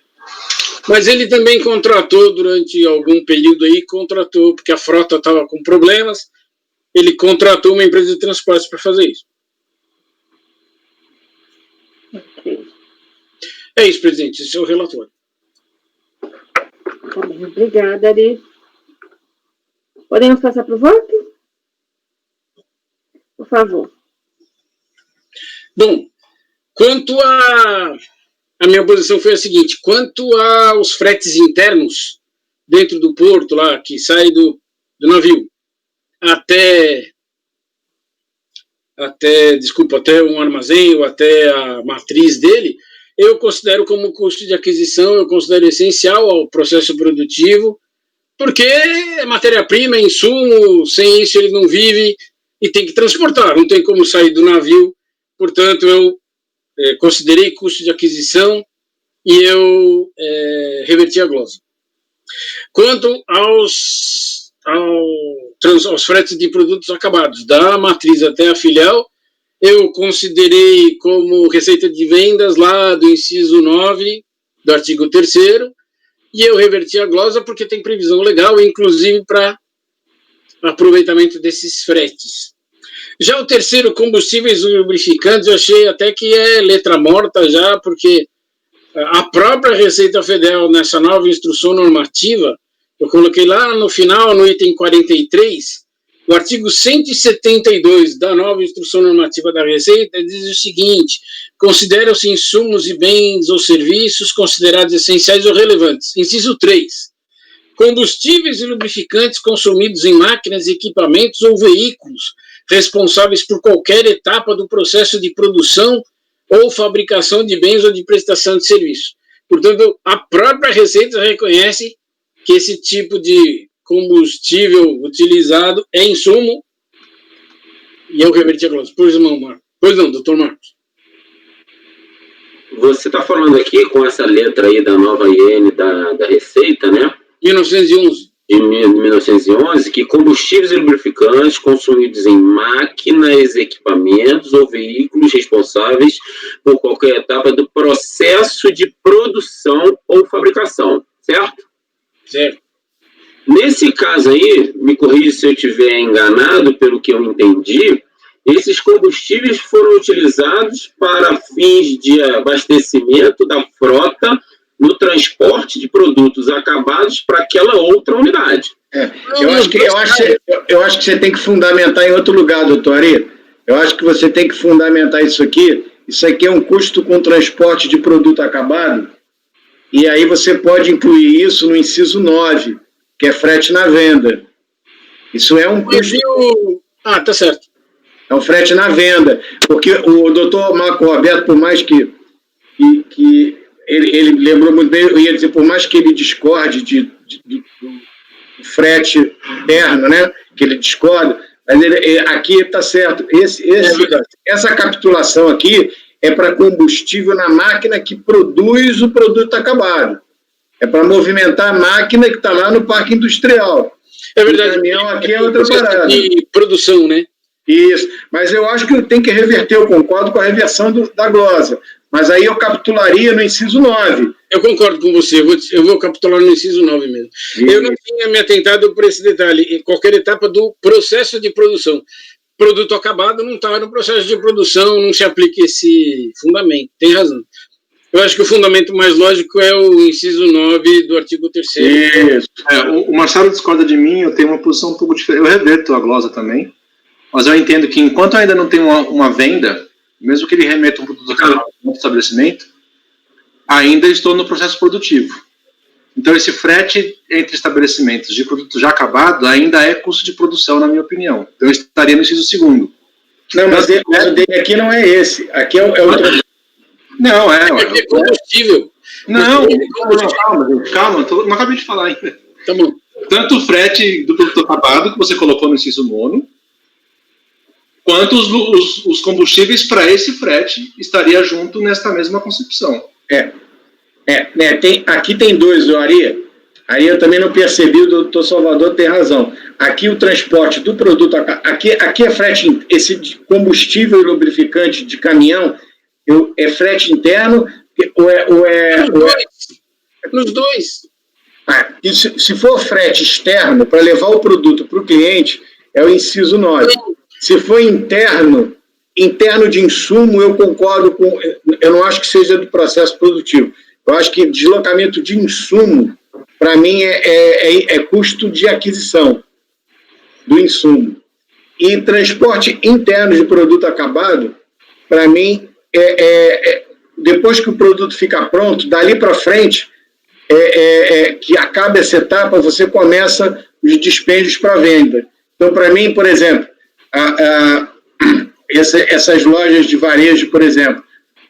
Mas ele também contratou, durante algum período aí, porque a frota estava com problemas, ele contratou uma empresa de transportes para fazer isso. Ok. É isso, presidente, esse é o relatório. Tá bem, obrigada, Ari. Podemos passar para o voto? Por favor. Bom, quanto a minha posição foi a seguinte: quanto aos fretes internos dentro do porto lá, que sai do navio até um armazém ou até a matriz dele, eu considero como custo de aquisição, eu considero essencial ao processo produtivo, porque é matéria-prima, é insumo, sem isso ele não vive e tem que transportar, não tem como sair do navio, portanto eu considerei custo de aquisição e eu reverti a glosa. Quanto aos fretes de produtos acabados, da matriz até a filial, eu considerei como receita de vendas lá do inciso 9 do artigo 3º, e eu reverti a glosa porque tem previsão legal, inclusive para aproveitamento desses fretes. Já o terceiro, combustíveis e lubrificantes, eu achei até que é letra morta já, porque a própria Receita Federal, nessa nova instrução normativa, eu coloquei lá no final, no item 43, o artigo 172 da nova instrução normativa da Receita diz o seguinte: consideram-se insumos e bens ou serviços considerados essenciais ou relevantes. Inciso 3. Combustíveis e lubrificantes consumidos em máquinas, equipamentos ou veículos responsáveis por qualquer etapa do processo de produção ou fabricação de bens ou de prestação de serviço. Portanto, a própria Receita reconhece que esse tipo de combustível utilizado é insumo, e eu reverti a glosa. Pois não, doutor Marcos. Você está falando aqui com essa letra aí da nova IN da Receita, né? 1911. De 1911, que combustíveis e lubrificantes consumidos em máquinas, equipamentos ou veículos responsáveis por qualquer etapa do processo de produção ou fabricação, certo? Certo. Nesse caso aí, me corrija se eu estiver enganado, pelo que eu entendi, esses combustíveis foram utilizados para fins de abastecimento da frota no transporte de produtos acabados para aquela outra unidade. Eu acho que você tem que fundamentar em outro lugar, doutor Ari. Eu acho que você tem que fundamentar isso aqui. Isso aqui é um custo com transporte de produto acabado, e aí você pode incluir isso no inciso 9, que é frete na venda. Isso é um custo... Tá certo. É um frete na venda, porque o doutor Marco Roberto, por mais que ele lembrou muito bem, eu ia dizer, por mais que ele discorde do frete interno, né, que ele discorda, mas aqui está certo. Essa capitulação aqui é para combustível na máquina que produz o produto acabado. É para movimentar a máquina que está lá no parque industrial. É verdade. O caminhão aqui é outra parada. De produção, né? Isso. Mas eu acho que tem que reverter, eu concordo com a reversão da glosa. Mas aí eu capitularia no inciso 9. Eu concordo com você, eu vou capitular no inciso 9 mesmo. Isso. Eu não tinha me atentado por esse detalhe, em qualquer etapa do processo de produção. Produto acabado não está no processo de produção, não se aplica esse fundamento, tem razão. Eu acho que o fundamento mais lógico é o inciso 9 do artigo 3º. Isso. O Marcelo discorda de mim, eu tenho uma posição um pouco diferente. Eu reverto a glosa também, mas eu entendo que enquanto ainda não tem uma venda, mesmo que ele remeta um produto acabado no estabelecimento, ainda estou no processo produtivo. Então, esse frete entre estabelecimentos de produto já acabado ainda é custo de produção, na minha opinião. Então, eu estaria no inciso 2º. Não, mas o dele aqui não é esse. Aqui é outro. Não, aqui é combustível. Não, calma, não acabei de falar ainda. Tá bom. Tanto o frete do produto acabado, que você colocou no inciso 9, quanto os combustíveis para esse frete estaria junto nesta mesma concepção. Aqui tem dois, Ari. Aí eu também não percebi, o doutor Salvador tem razão. Aqui o transporte do produto, aqui é frete, esse combustível e lubrificante de caminhão, é frete interno ou é... Nos dois. Se for frete externo, para levar o produto para o cliente, é o inciso 9. Se for interno de insumo, eu concordo com... Eu não acho que seja do processo produtivo. Eu acho que deslocamento de insumo, para mim, é custo de aquisição do insumo. E transporte interno de produto acabado, para mim, depois que o produto fica pronto, dali para frente, que acaba essa etapa, você começa os dispêndios para venda. Então, para mim, por exemplo, essas lojas de varejo, por exemplo,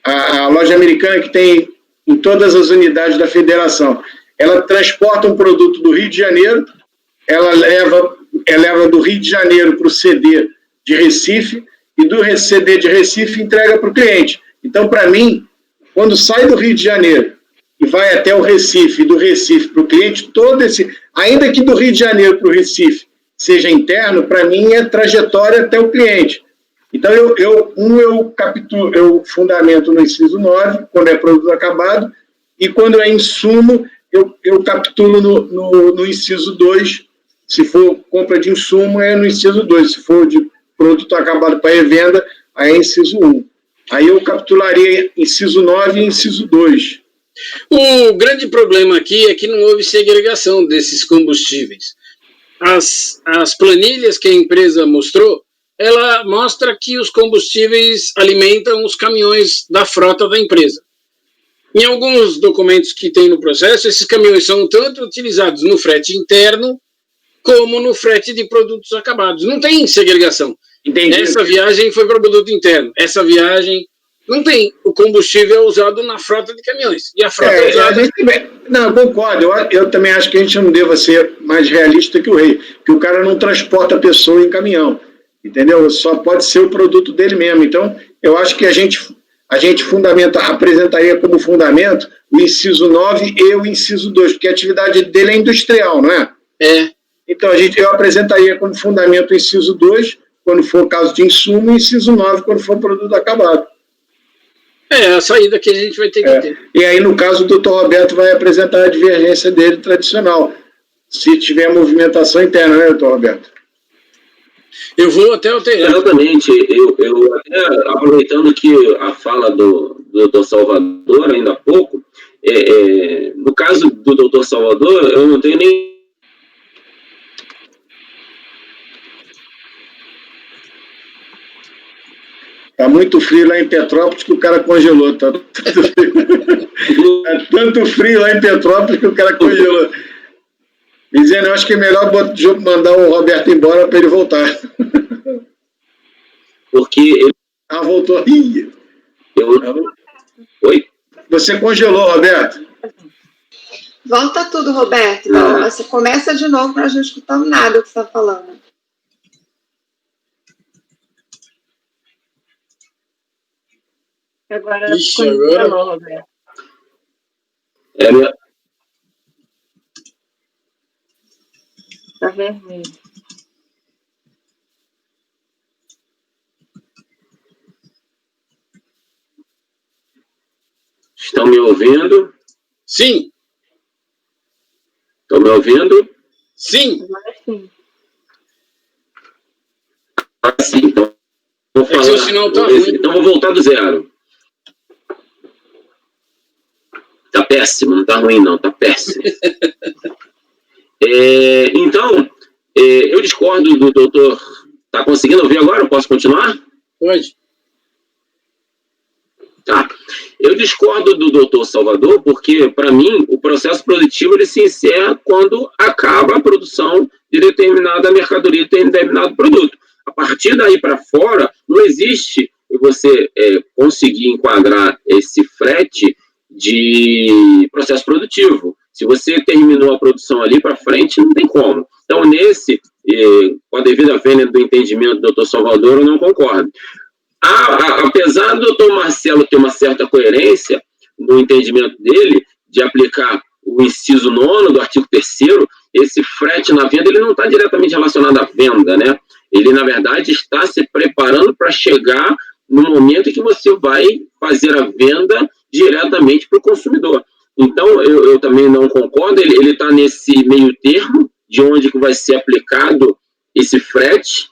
a loja americana que tem em todas as unidades da federação, ela transporta um produto do Rio de Janeiro, ela leva do Rio de Janeiro para o CD de Recife, e do CD de Recife entrega para o cliente. Então, para mim, quando sai do Rio de Janeiro e vai até o Recife, e do Recife para o cliente, ainda que do Rio de Janeiro para o Recife seja interno, para mim é trajetória até o cliente. Então, eu fundamento no inciso 9, quando é produto acabado, e quando é insumo, eu capitulo no inciso 2. Se for compra de insumo, é no inciso 2. Se for de produto acabado para revenda, aí é inciso 1. Aí eu capitularia inciso 9 e inciso 2. O grande problema aqui é que não houve segregação desses combustíveis. As planilhas que a empresa mostrou, ela mostra que os combustíveis alimentam os caminhões da frota da empresa. Em alguns documentos que tem no processo, esses caminhões são tanto utilizados no frete interno como no frete de produtos acabados. Não tem segregação. Entendi. Essa viagem foi para o produto interno. Essa viagem não tem. O combustível é usado na frota de caminhões. E a frota é usada... Não, concordo. Eu também acho que a gente não deva ser mais realista que o rei. Que o cara não transporta a pessoa em caminhão. Entendeu? Só pode ser o produto dele mesmo. Então, eu acho que a gente apresentaria como fundamento o inciso 9 e o inciso 2, porque a atividade dele é industrial, não é? Então, eu apresentaria como fundamento o inciso 2, quando for caso de insumo, e o inciso 9, quando for produto acabado. A saída que a gente vai ter que ter. E aí, no caso, o doutor Roberto vai apresentar a divergência dele tradicional, se tiver movimentação interna, né, doutor Roberto? Eu vou até alterar. Exatamente. Eu até aproveitando aqui a fala do Dr. Salvador, ainda há pouco, no caso do doutor Salvador, eu não tenho nem... Tá muito frio lá em Petrópolis que o cara congelou. Tá tanto frio lá em Petrópolis que o cara congelou. Dizendo, eu acho que é melhor mandar o Roberto embora para ele voltar. Porque ele... voltou. Oi? Você congelou, Roberto. Volta tudo, Roberto. Não, você começa de novo para a gente não escutar nada que você está falando. Agora Ixi, agora... Roberto. Tá vermelho. Estão me ouvindo? Sim. Estão me ouvindo? Sim. Agora sim. Sim, então vou falar. Seu sinal tá ruim. Então vou voltar do zero. Tá péssimo, não tá ruim não, tá péssimo. Então, eu discordo do doutor... Tá conseguindo ouvir agora? Eu posso continuar? Pode. Tá. Eu discordo do doutor Salvador porque, para mim, o processo produtivo ele se encerra quando acaba a produção de determinada mercadoria, de determinado produto. A partir daí para fora, não existe você conseguir enquadrar esse frete de processo produtivo. Se você terminou a produção ali para frente, não tem como. Então, com a devida vênia do entendimento do doutor Salvador, eu não concordo. Apesar do doutor Marcelo ter uma certa coerência no entendimento dele de aplicar o inciso 9º do artigo 3º, esse frete na venda ele não está diretamente relacionado à venda, né? Ele, na verdade, está se preparando para chegar no momento em que você vai fazer a venda diretamente para o consumidor. Então, eu também não concordo, ele está nesse meio termo de onde que vai ser aplicado esse frete.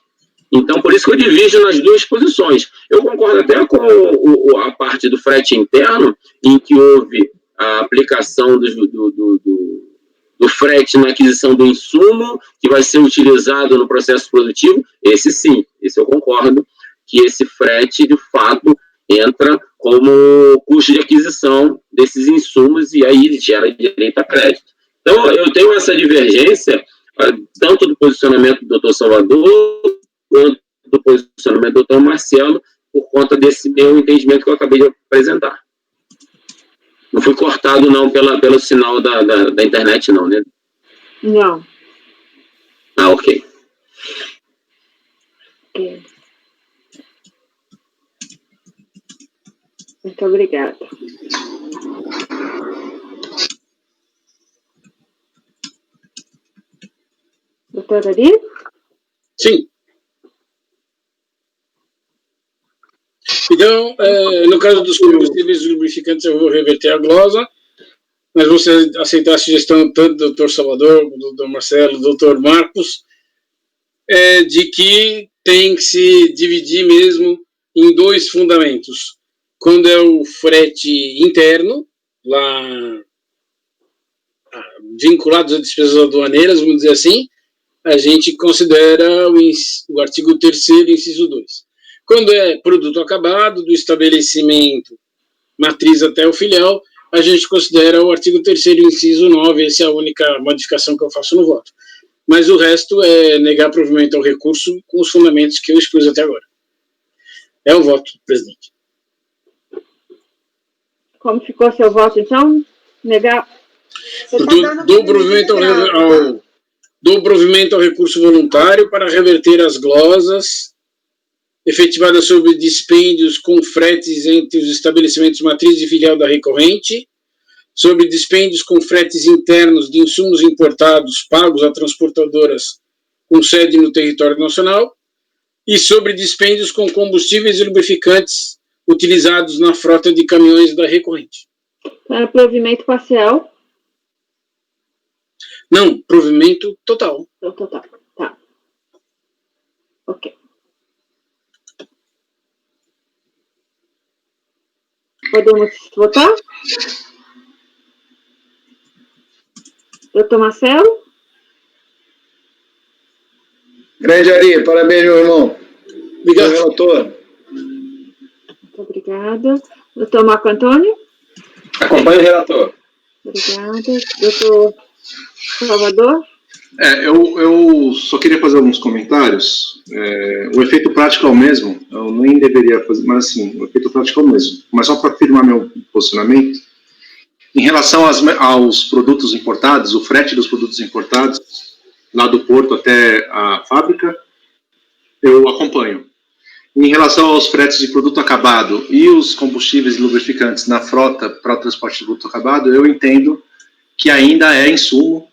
Então, por isso que eu divido nas duas posições. Eu concordo até com a parte do frete interno, em que houve a aplicação do frete na aquisição do insumo, que vai ser utilizado no processo produtivo. Esse sim, esse eu concordo, que esse frete, de fato, entra como custo de aquisição desses insumos e aí gera direito a crédito. Então, eu tenho essa divergência, tanto do posicionamento do doutor Salvador, quanto do posicionamento do doutor Marcelo, por conta desse meu entendimento que eu acabei de apresentar. Não fui cortado, não, pelo sinal da internet, não, né? Não. Ok. Ok. Muito obrigada. Doutora Ari? Sim. Então, no caso dos combustíveis lubrificantes, eu vou reverter a glosa, mas você aceitar a sugestão tanto do doutor Salvador, do doutor Marcelo, do doutor Marcos, de que tem que se dividir mesmo em dois fundamentos. Quando é o frete interno, lá vinculado às despesas aduaneiras, vamos dizer assim, a gente considera o artigo 3º, inciso 2. Quando é produto acabado, do estabelecimento matriz até o filial, a gente considera o artigo 3º, inciso 9, essa é a única modificação que eu faço no voto. Mas o resto é negar provimento ao recurso com os fundamentos que eu expus até agora. É o voto, presidente. Como ficou seu voto, então? Negar? Do provimento ao recurso voluntário para reverter as glosas efetivadas sobre dispêndios com fretes entre os estabelecimentos matriz e filial da recorrente, sobre dispêndios com fretes internos de insumos importados pagos a transportadoras com sede no território nacional e sobre dispêndios com combustíveis e lubrificantes utilizados na frota de caminhões da recorrente. Para provimento parcial? Não, provimento total. Total, tá. Ok. Podemos votar? Doutor Marcelo? Grande Ari, parabéns, meu irmão. Obrigado. Relator. Muito obrigada. Doutor Marco Antônio? Acompanhe o relator. Obrigada. Doutor Salvador? Eu só queria fazer alguns comentários. O efeito prático é o mesmo, eu nem deveria fazer, mas assim, o efeito prático é o mesmo. Mas só para afirmar meu posicionamento, em relação aos produtos importados, o frete dos produtos importados, lá do porto até a fábrica, eu acompanho. Em relação aos fretes de produto acabado e os combustíveis e lubrificantes na frota para o transporte de produto acabado, eu entendo que ainda é insumo,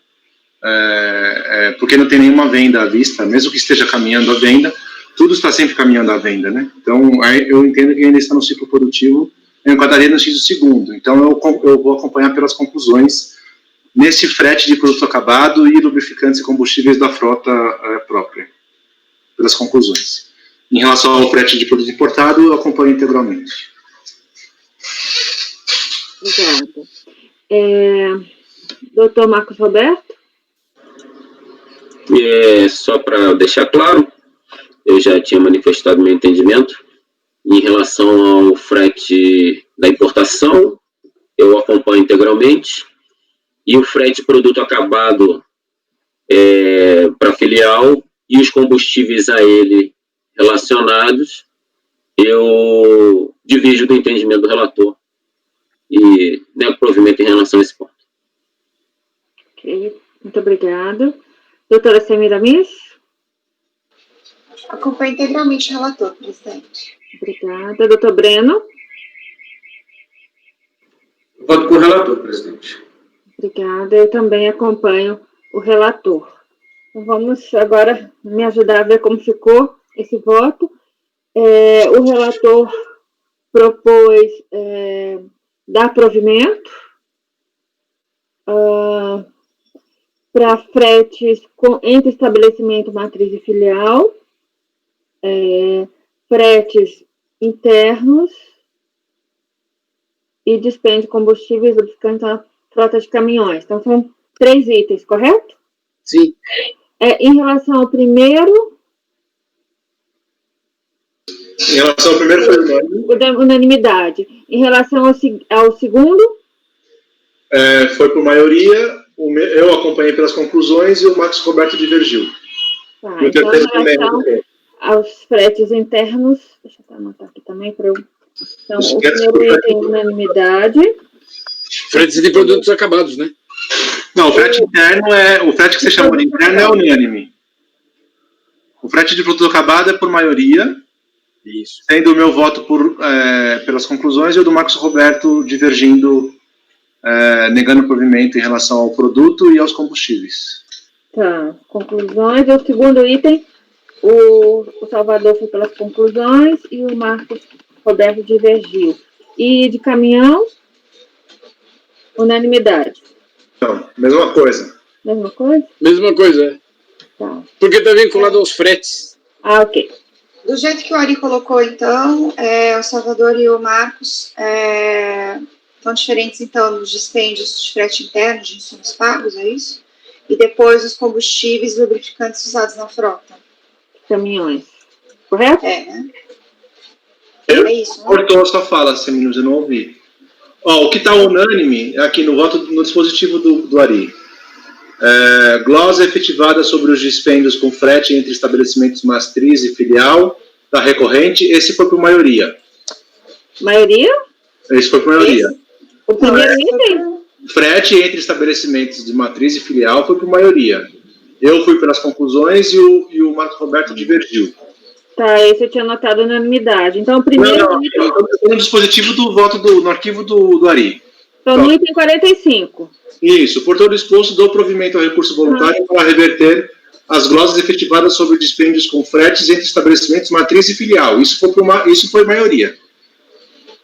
porque não tem nenhuma venda à vista, mesmo que esteja caminhando à venda, tudo está sempre caminhando à venda, né? Então, eu entendo que ainda está no ciclo produtivo, eu enquadraria no X do segundo. Então, eu vou acompanhar pelas conclusões nesse frete de produto acabado e lubrificantes e combustíveis da frota própria, pelas conclusões. Em relação ao frete de produto importado, eu acompanho integralmente. Obrigada. Doutor Marcos Roberto? Só para deixar claro, eu já tinha manifestado meu entendimento. Em relação ao frete da importação, eu acompanho integralmente. E o frete de produto acabado para filial e os combustíveis a ele relacionados, eu divido do entendimento do relator e nego provimento em relação a esse ponto. Ok, muito obrigada. Doutora Semira Miss? Acompanho integralmente o relator, presidente. Obrigada. Doutor Breno? Voto com o relator, presidente. Obrigada. Eu também acompanho o relator. Então, vamos agora me ajudar a ver como ficou esse voto. O relator propôs dar provimento para fretes entre estabelecimento, matriz e filial, fretes internos e dispêndio de combustíveis lubrificantes na frota de caminhões. Então, são 3 itens, correto? Sim. Em relação ao primeiro... Em relação ao primeiro, foi unanimidade. Em relação ao segundo? Foi por maioria, eu acompanhei pelas conclusões e o Marcos Roberto divergiu. Tá, então, em relação aos fretes internos, deixa eu anotar aqui também para eu... Então, o primeiro item unanimidade. Fretes de produtos acabados, né? Não, o frete interno o frete que você chamou de interno é unânime. O frete de produto acabado é por maioria. Isso. Sendo o meu voto pelas conclusões e o do Marcos Roberto divergindo, negando o provimento em relação ao produto e aos combustíveis. Tá, conclusões. O segundo item, o Salvador foi pelas conclusões e o Marcos Roberto divergiu. E de caminhão, unanimidade. Então, mesma coisa. Mesma coisa? Mesma coisa, Tá. Porque está vinculado aos fretes. Ah, ok. Do jeito que o Ari colocou, então, o Salvador e o Marcos estão diferentes, então, nos dispêndios de frete interno, de insumos pagos, é isso? E depois os combustíveis e lubrificantes usados na frota. Caminhões. Correto? Né? É isso, né? Cortou a sua fala, Seminos, eu não ouvi. O que está unânime aqui no voto, no dispositivo do Ari. Glosa efetivada sobre os dispêndios com frete entre estabelecimentos matriz e filial da recorrente, esse foi por maioria. Maioria? Esse foi por maioria. O primeiro item? Frete entre estabelecimentos de matriz e filial foi por maioria. Eu fui pelas conclusões e o Marcos Roberto divergiu. Tá, esse eu tinha anotado unanimidade. Então, o primeiro item... Eu estou no dispositivo do voto no arquivo do Ari. Então, no item 45. Isso, por todo exposto, dou provimento ao recurso voluntário para reverter as glosas efetivadas sobre dispêndios com fretes entre estabelecimentos matriz e filial. Isso foi maioria.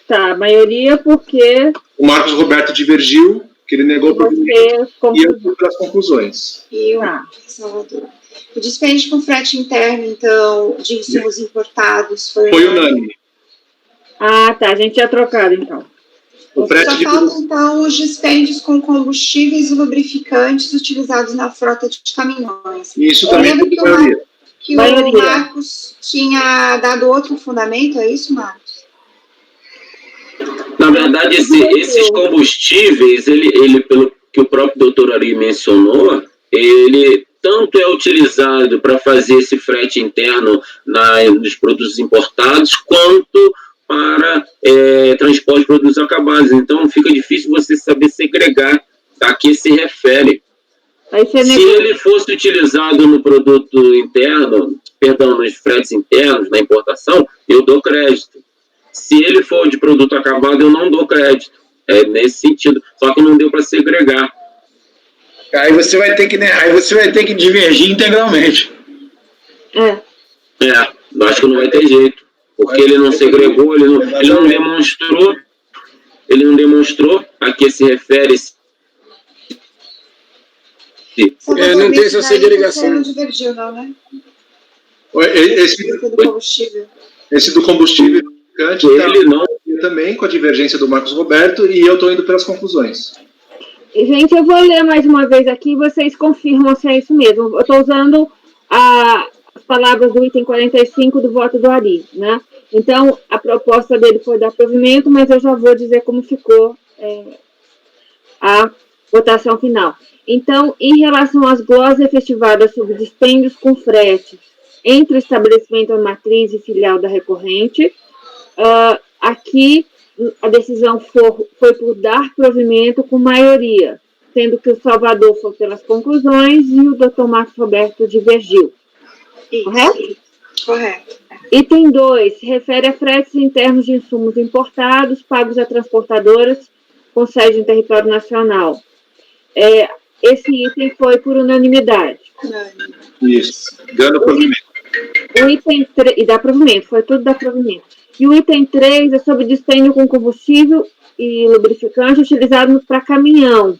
Tá, maioria porque... O Marcos Roberto divergiu, que ele negou o provimento, e eu fui pelas conclusões. E o Salvador. O dispêndio com frete interno, então, de insumos importados foi unânime. Ah, tá, a gente tinha trocado, então. O frete Só de faltam, então, os dispêndios com combustíveis e lubrificantes utilizados na frota de caminhões. Isso Eu também lembro que o Maioria. Marcos tinha dado outro fundamento, é isso, Marcos? Na verdade, esses combustíveis, ele, pelo que o próprio doutor Ari mencionou, ele tanto é utilizado para fazer esse frete interno nos produtos importados, quanto para transporte de produtos acabados. Então, fica difícil você saber segregar a que se refere. Se ele fosse utilizado no produto interno, perdão, nos fretes internos, na importação, eu dou crédito. Se ele for de produto acabado, eu não dou crédito. É nesse sentido. Só que não deu para segregar. Aí você vai ter que divergir integralmente. Acho que não vai ter jeito. Porque ele não segregou, ele não demonstrou a que se refere. Não tem essa segregação. Não divergiu, não, né? Esse do combustível, ele não. Também com a divergência do Marcos Roberto, e eu estou indo pelas conclusões. Gente, eu vou ler mais uma vez aqui e vocês confirmam se é isso mesmo. Eu estou usando as palavras do item 45 do voto do Ari, né? Então, a proposta dele foi dar provimento, mas eu já vou dizer como ficou a votação final. Então, em relação às glosas efetivadas sobre dispêndios com frete entre o estabelecimento matriz e filial da recorrente, aqui a decisão foi por dar provimento com maioria, sendo que o Salvador foi pelas conclusões e o Dr. Marcos Roberto divergiu. Correto? Correto. Item 2, se refere a fretes internos de insumos importados pagos a transportadoras com sede em território nacional. Esse item foi por unanimidade. Isso, dando provimento. O item 3, e dá provimento, foi tudo dar provimento. E o item 3 é sobre dispêndio com combustível e lubrificante utilizado para caminhão.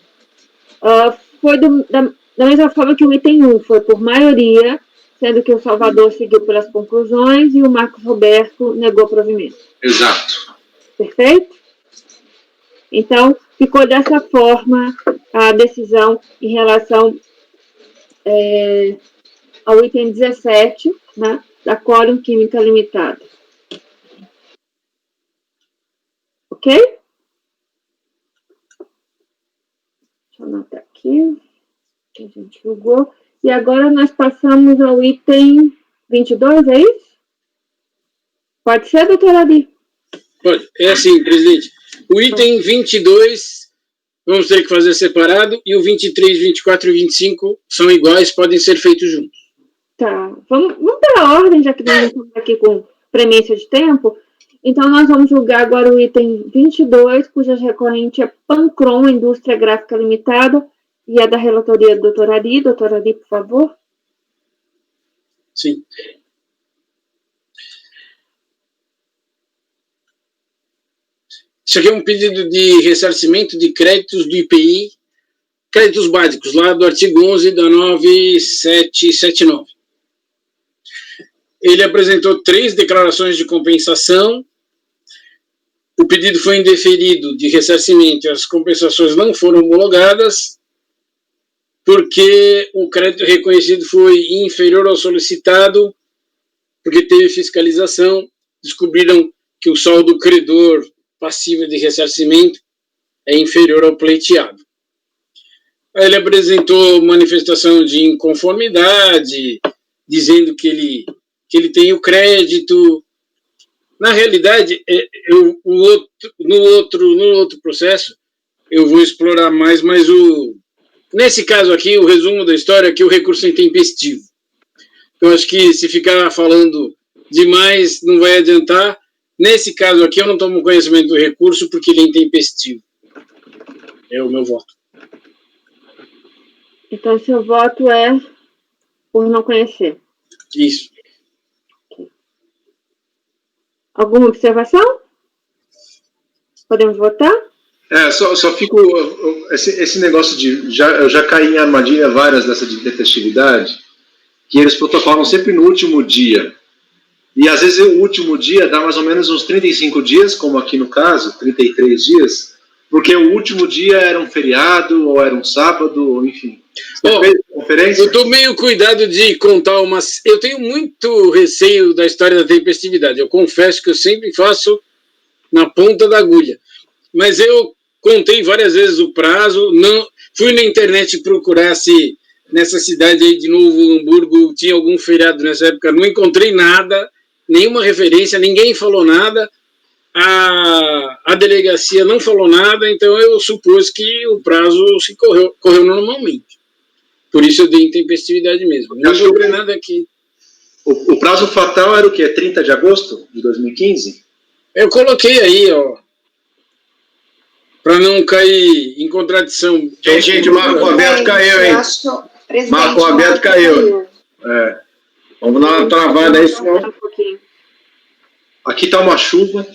Foi da mesma forma que o item 1, foi por maioria, sendo que o Salvador seguiu pelas conclusões e o Marcos Roberto negou provimento. Exato. Perfeito? Então, ficou dessa forma a decisão em relação ao item 17, né, da Quorum Química Limitada. Ok? Deixa eu anotar aqui, que a gente julgou. E agora nós passamos ao item 22, é isso? Pode ser, doutora Adi? Pode. É assim, presidente. O item 22, vamos ter que fazer separado, e o 23, 24 e 25 são iguais, podem ser feitos juntos. Tá. Vamos pela ordem, já que nós estamos aqui com premência de tempo. Então, nós vamos julgar agora o item 22, cuja recorrente é Pancron Indústria Gráfica Limitada, e é da relatoria do doutor Ari. Doutor Ari, por favor. Sim. Isso aqui é um pedido de ressarcimento de créditos do IPI, créditos básicos, lá do artigo 11 da 9779. Ele apresentou 3 declarações de compensação. O pedido foi indeferido de ressarcimento e as compensações não foram homologadas, porque o crédito reconhecido foi inferior ao solicitado, porque teve fiscalização, descobriram que o saldo credor passivo de ressarcimento é inferior ao pleiteado. Aí ele apresentou manifestação de inconformidade, dizendo que ele tem o crédito. Na realidade, no outro processo, eu vou explorar mais, mas nesse caso aqui, o resumo da história é que o recurso é intempestivo. Eu acho que se ficar falando demais, não vai adiantar. Nesse caso aqui, eu não tomo conhecimento do recurso porque ele é intempestivo. É o meu voto. Então, seu voto é por não conhecer. Isso. Alguma observação? Podemos votar? Só fico... Esse negócio de... Eu já caí em armadilha várias dessa de intempestividade, que eles protocolam sempre no último dia. E às vezes o último dia dá mais ou menos uns 35 dias, como aqui no caso, 33 dias, Porque o último dia era um feriado, ou era um sábado, enfim. Ó, Fez conferência? eu tomei o cuidado de contar umas... Eu tenho muito receio da história da tempestividade. Eu confesso que eu sempre faço na ponta da agulha. Mas eu contei várias vezes o prazo, não fui na internet procurar se nessa cidade aí de Novo Hamburgo tinha algum feriado nessa época, não encontrei nada, nenhuma referência, ninguém falou nada, a delegacia não falou nada, então eu supus que o prazo se correu normalmente. Por isso eu dei intempestividade mesmo. Não encontrei nada aqui. O prazo fatal era o quê? 30 de agosto de 2015? Eu coloquei aí, ó, para não cair em contradição. Gente, Marco Roberto caiu, hein? Marco Roberto caiu. É. Vamos dar uma travada aí, senão... Aqui tá uma chuva.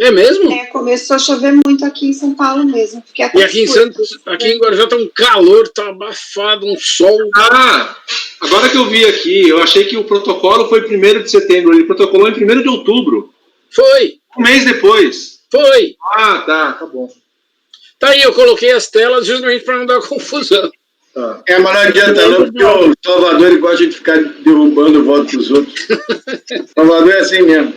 É mesmo? Começou a chover muito aqui em São Paulo mesmo. E aqui em Santos, aqui em Guarujá tá um calor, tá abafado, um sol. Ah, agora que eu vi aqui, eu achei que o protocolo foi 1º de setembro, ele protocolou em 1º de outubro. Foi. Um mês depois. Foi. Ah, tá bom. Tá aí, eu coloquei as telas justamente para não dar confusão. Tá. Mas não adianta não, porque o Salvador ele gosta de ficar derrubando o voto dos outros. Salvador é assim mesmo.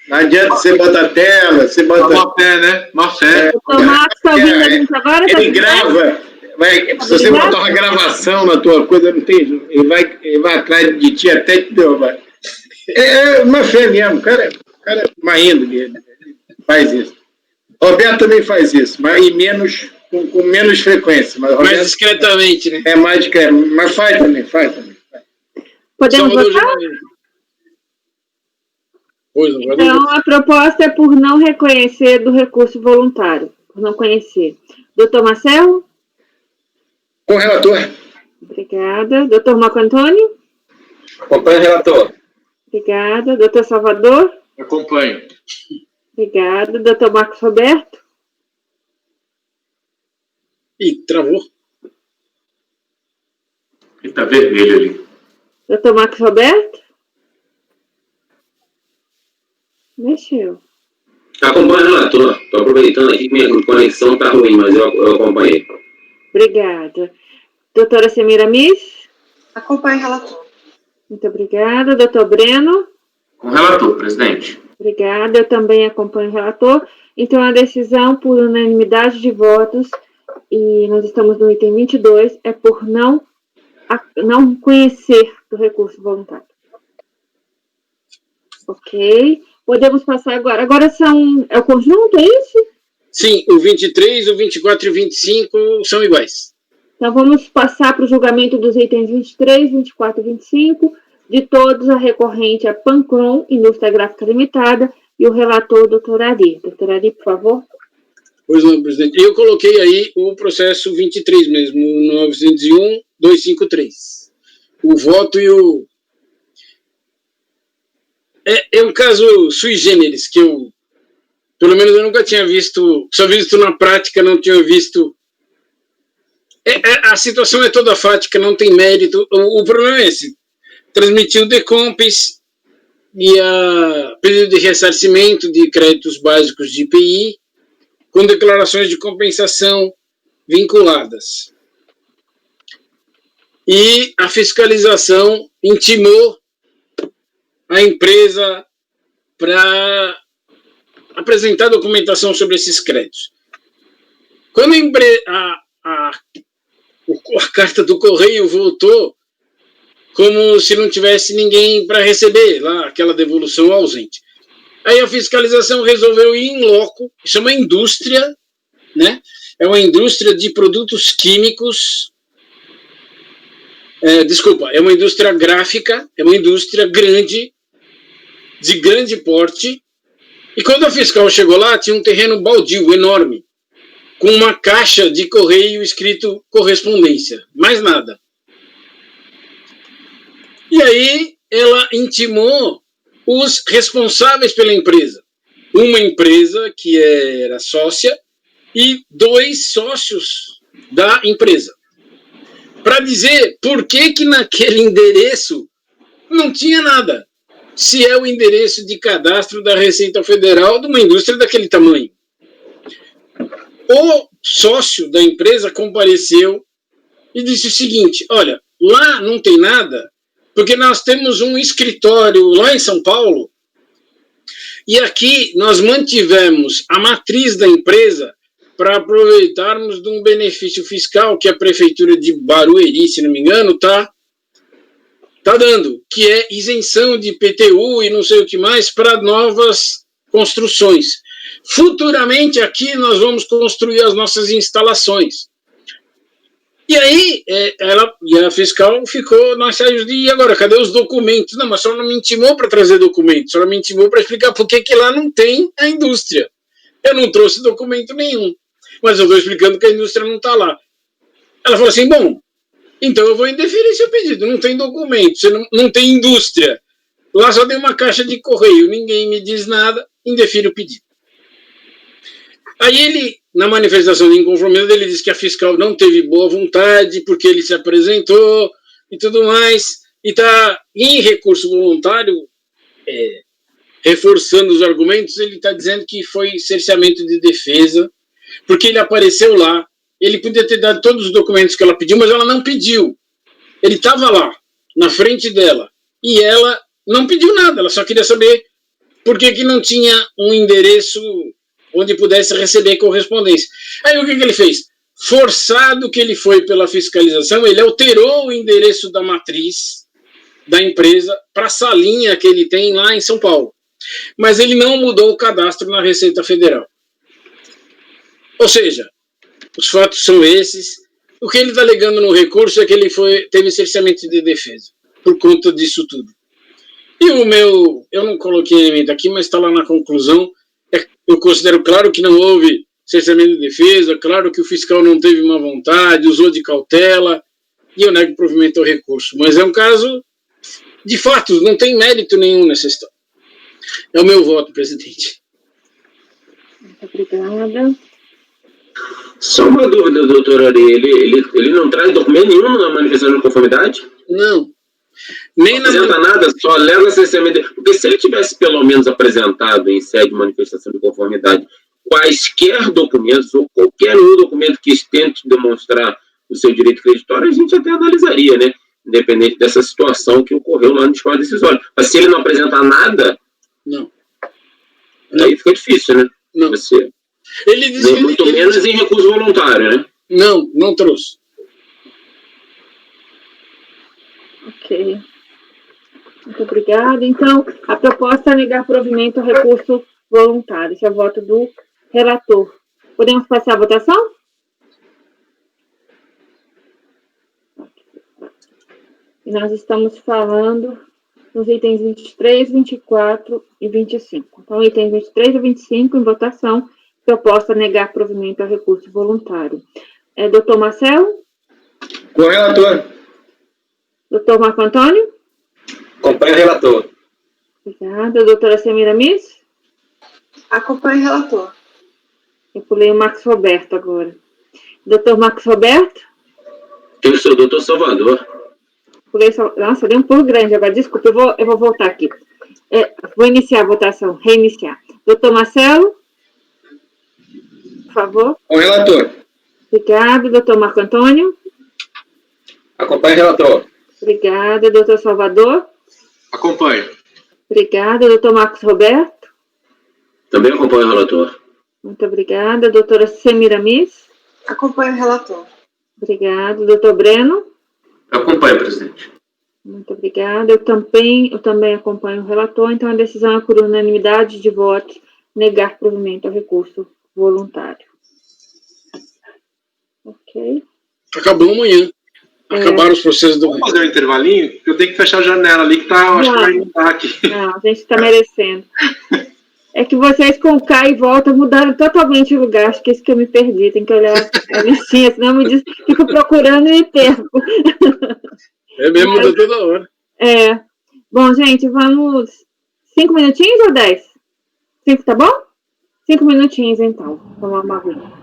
Não adianta, você bota a tela, você bota... Má fé, né? Má fé. O Marcos tá ouvindo a gente agora? Ele grava. Se você botar uma gravação na tua coisa, não tem... Ele vai atrás de ti até te derrubar. É uma fé mesmo. O cara é uma índole. Ele faz isso. Roberto também faz isso, mas com menos frequência. Mas Roberto, mais discretamente, né? É mais discreto, mas faz também. Podemos votar? Então, a proposta é por não reconhecer do recurso voluntário. Por não conhecer. Doutor Marcelo? Com o relator. Obrigada. Doutor Marco Antônio? Acompanhe o relator. Obrigada. Doutor Salvador? Acompanho. Obrigada. Doutor Marcos Roberto? Ih, travou. Ele tá vermelho ali. Doutor Marcos Roberto? Mexeu. Acompanhe o relator. Estou aproveitando aqui que minha conexão está ruim, mas eu acompanhei. Obrigada. Doutora Semira Miss? Acompanhe o relator. Muito obrigada. Doutor Breno? Com o relator, presidente. Obrigada. Eu também acompanho o relator. Então, a decisão por unanimidade de votos, e nós estamos no item 22, é por não conhecer do recurso voluntário. Ok. Podemos passar agora. Agora é o conjunto, é isso? Sim, o 23, o 24 e o 25 são iguais. Então, vamos passar para o julgamento dos itens 23, 24 e 25. De todos, a recorrente é Pancron, Indústria Gráfica Limitada, e o relator, doutor Ari. Doutor Ari, por favor. Pois não, presidente. Eu coloquei aí o processo 23 mesmo, 901-253. O voto e o... É um caso sui generis, que eu, pelo menos eu nunca tinha visto, só visto na prática, não tinha visto. A situação é toda fática, não tem mérito. O problema é esse. Transmitiu decompes e a pedido de ressarcimento de créditos básicos de IPI, com declarações de compensação vinculadas. E a fiscalização intimou a empresa para apresentar documentação sobre esses créditos. Quando a carta do correio voltou, como se não tivesse ninguém para receber lá, aquela devolução ausente. Aí a fiscalização resolveu ir em loco, isso é uma indústria, né? É uma indústria de produtos químicos, é uma indústria gráfica, é uma indústria grande, de grande porte, e quando a fiscal chegou lá, tinha um terreno baldio, enorme, com uma caixa de correio escrito correspondência, mais nada. E aí ela intimou os responsáveis pela empresa. Uma empresa que era sócia e 2 sócios da empresa. Para dizer por que naquele endereço não tinha nada. Se é o endereço de cadastro da Receita Federal de uma indústria daquele tamanho. o sócio da empresa compareceu e disse o seguinte: olha, lá não tem nada, porque nós temos um escritório lá em São Paulo, e aqui nós mantivemos a matriz da empresa para aproveitarmos de um benefício fiscal que a prefeitura de Barueri, se não me engano, tá dando, que é isenção de IPTU e não sei o que mais para novas construções. Futuramente aqui nós vamos construir as nossas instalações. E aí a fiscal ficou, nós saímos de, e agora, cadê os documentos? Não, mas a senhora não me intimou para trazer documentos, a senhora me intimou para explicar por que lá não tem a indústria. Eu não trouxe documento nenhum, mas eu estou explicando que a indústria não está lá. Ela falou assim, bom, então eu vou indeferir seu pedido, não tem documento, você não tem indústria. Lá só tem uma caixa de correio, ninguém me diz nada, indefere o pedido. Aí ele, na manifestação de inconformidade, ele disse que a fiscal não teve boa vontade, porque ele se apresentou e tudo mais, e está em recurso voluntário, reforçando os argumentos, ele está dizendo que foi cerceamento de defesa, porque ele apareceu lá, ele podia ter dado todos os documentos que ela pediu, mas ela não pediu. Ele estava lá, na frente dela, e ela não pediu nada, ela só queria saber por que não tinha um endereço onde pudesse receber correspondência. Aí o que ele fez? Forçado que ele foi pela fiscalização, ele alterou o endereço da matriz da empresa para a salinha que ele tem lá em São Paulo. Mas ele não mudou o cadastro na Receita Federal. Ou seja, os fatos são esses. O que ele está alegando no recurso é que ele teve cerceamento de defesa por conta disso tudo. E o meu, eu não coloquei elemento aqui, mas está lá na conclusão, eu considero claro que não houve cerceamento de defesa, claro que o fiscal não teve má vontade, usou de cautela, e eu nego provimento ao recurso. Mas é um caso de fatos, não tem mérito nenhum nessa história. É o meu voto, presidente. Muito obrigada. Só uma dúvida, doutor Ari, ele não traz documento nenhum na manifestação de conformidade? Não. Nem não apresenta nada, só alega cerceamento. Porque se ele tivesse pelo menos apresentado em sede de manifestação de conformidade quaisquer documentos, ou qualquer um documento que tente demonstrar o seu direito creditório, a gente até analisaria, né? Independente dessa situação que ocorreu lá no escola decisório. Mas se ele não apresenta nada, não. Aí fica difícil, né? Não. Você... Ele disse muito menos em recurso voluntário, né? Não trouxe. Ok. Muito obrigada. Então, a proposta é negar provimento ao recurso voluntário. Esse é o voto do relator. Podemos passar a votação? Nós estamos falando dos itens 23, 24 e 25. Então, itens 23 e 25 em votação. Proposta negar provimento ao recurso voluntário. Doutor Marcelo? Com o relator. Doutor Marco Antônio? Acompanho o relator. Obrigada. Doutora Semiramis? Acompanho o relator. Eu pulei o Marcos Roberto agora. Doutor Marcos Roberto? Eu sou o doutor Salvador. Nossa, deu um pulo grande agora. Desculpa, eu vou voltar aqui. Vou iniciar a votação. Reiniciar. Doutor Marcelo? Por favor. Com o relator. Obrigada. Doutor Marco Antônio? Acompanho o relator. Obrigada. Doutor Salvador? Acompanho. Obrigada. Doutor Marcos Roberto? Também acompanho o relator. Muito obrigada. Doutora Semiramis? Acompanho o relator. Obrigada. Doutor Breno? Acompanho, presidente. Muito obrigada. Eu também acompanho o relator. Então, a decisão é por unanimidade de votos negar provimento ao recurso voluntário. Ok. Acabou amanhã. Acabaram os processos do... Vamos fazer um intervalinho? Eu tenho que fechar a janela ali, que tá, acho que vai mudar aqui. Não, a gente está merecendo. É que vocês com o K e volta mudaram totalmente o lugar. Acho que é isso que eu me perdi. Tem que olhar a listinha, senão eu me diz, fico procurando e me perco. É mesmo, muda toda hora. Bom, gente, vamos... 5 minutinhos ou 10? 5, tá bom? 5 minutinhos, então. Vamos lá, uma aguinha.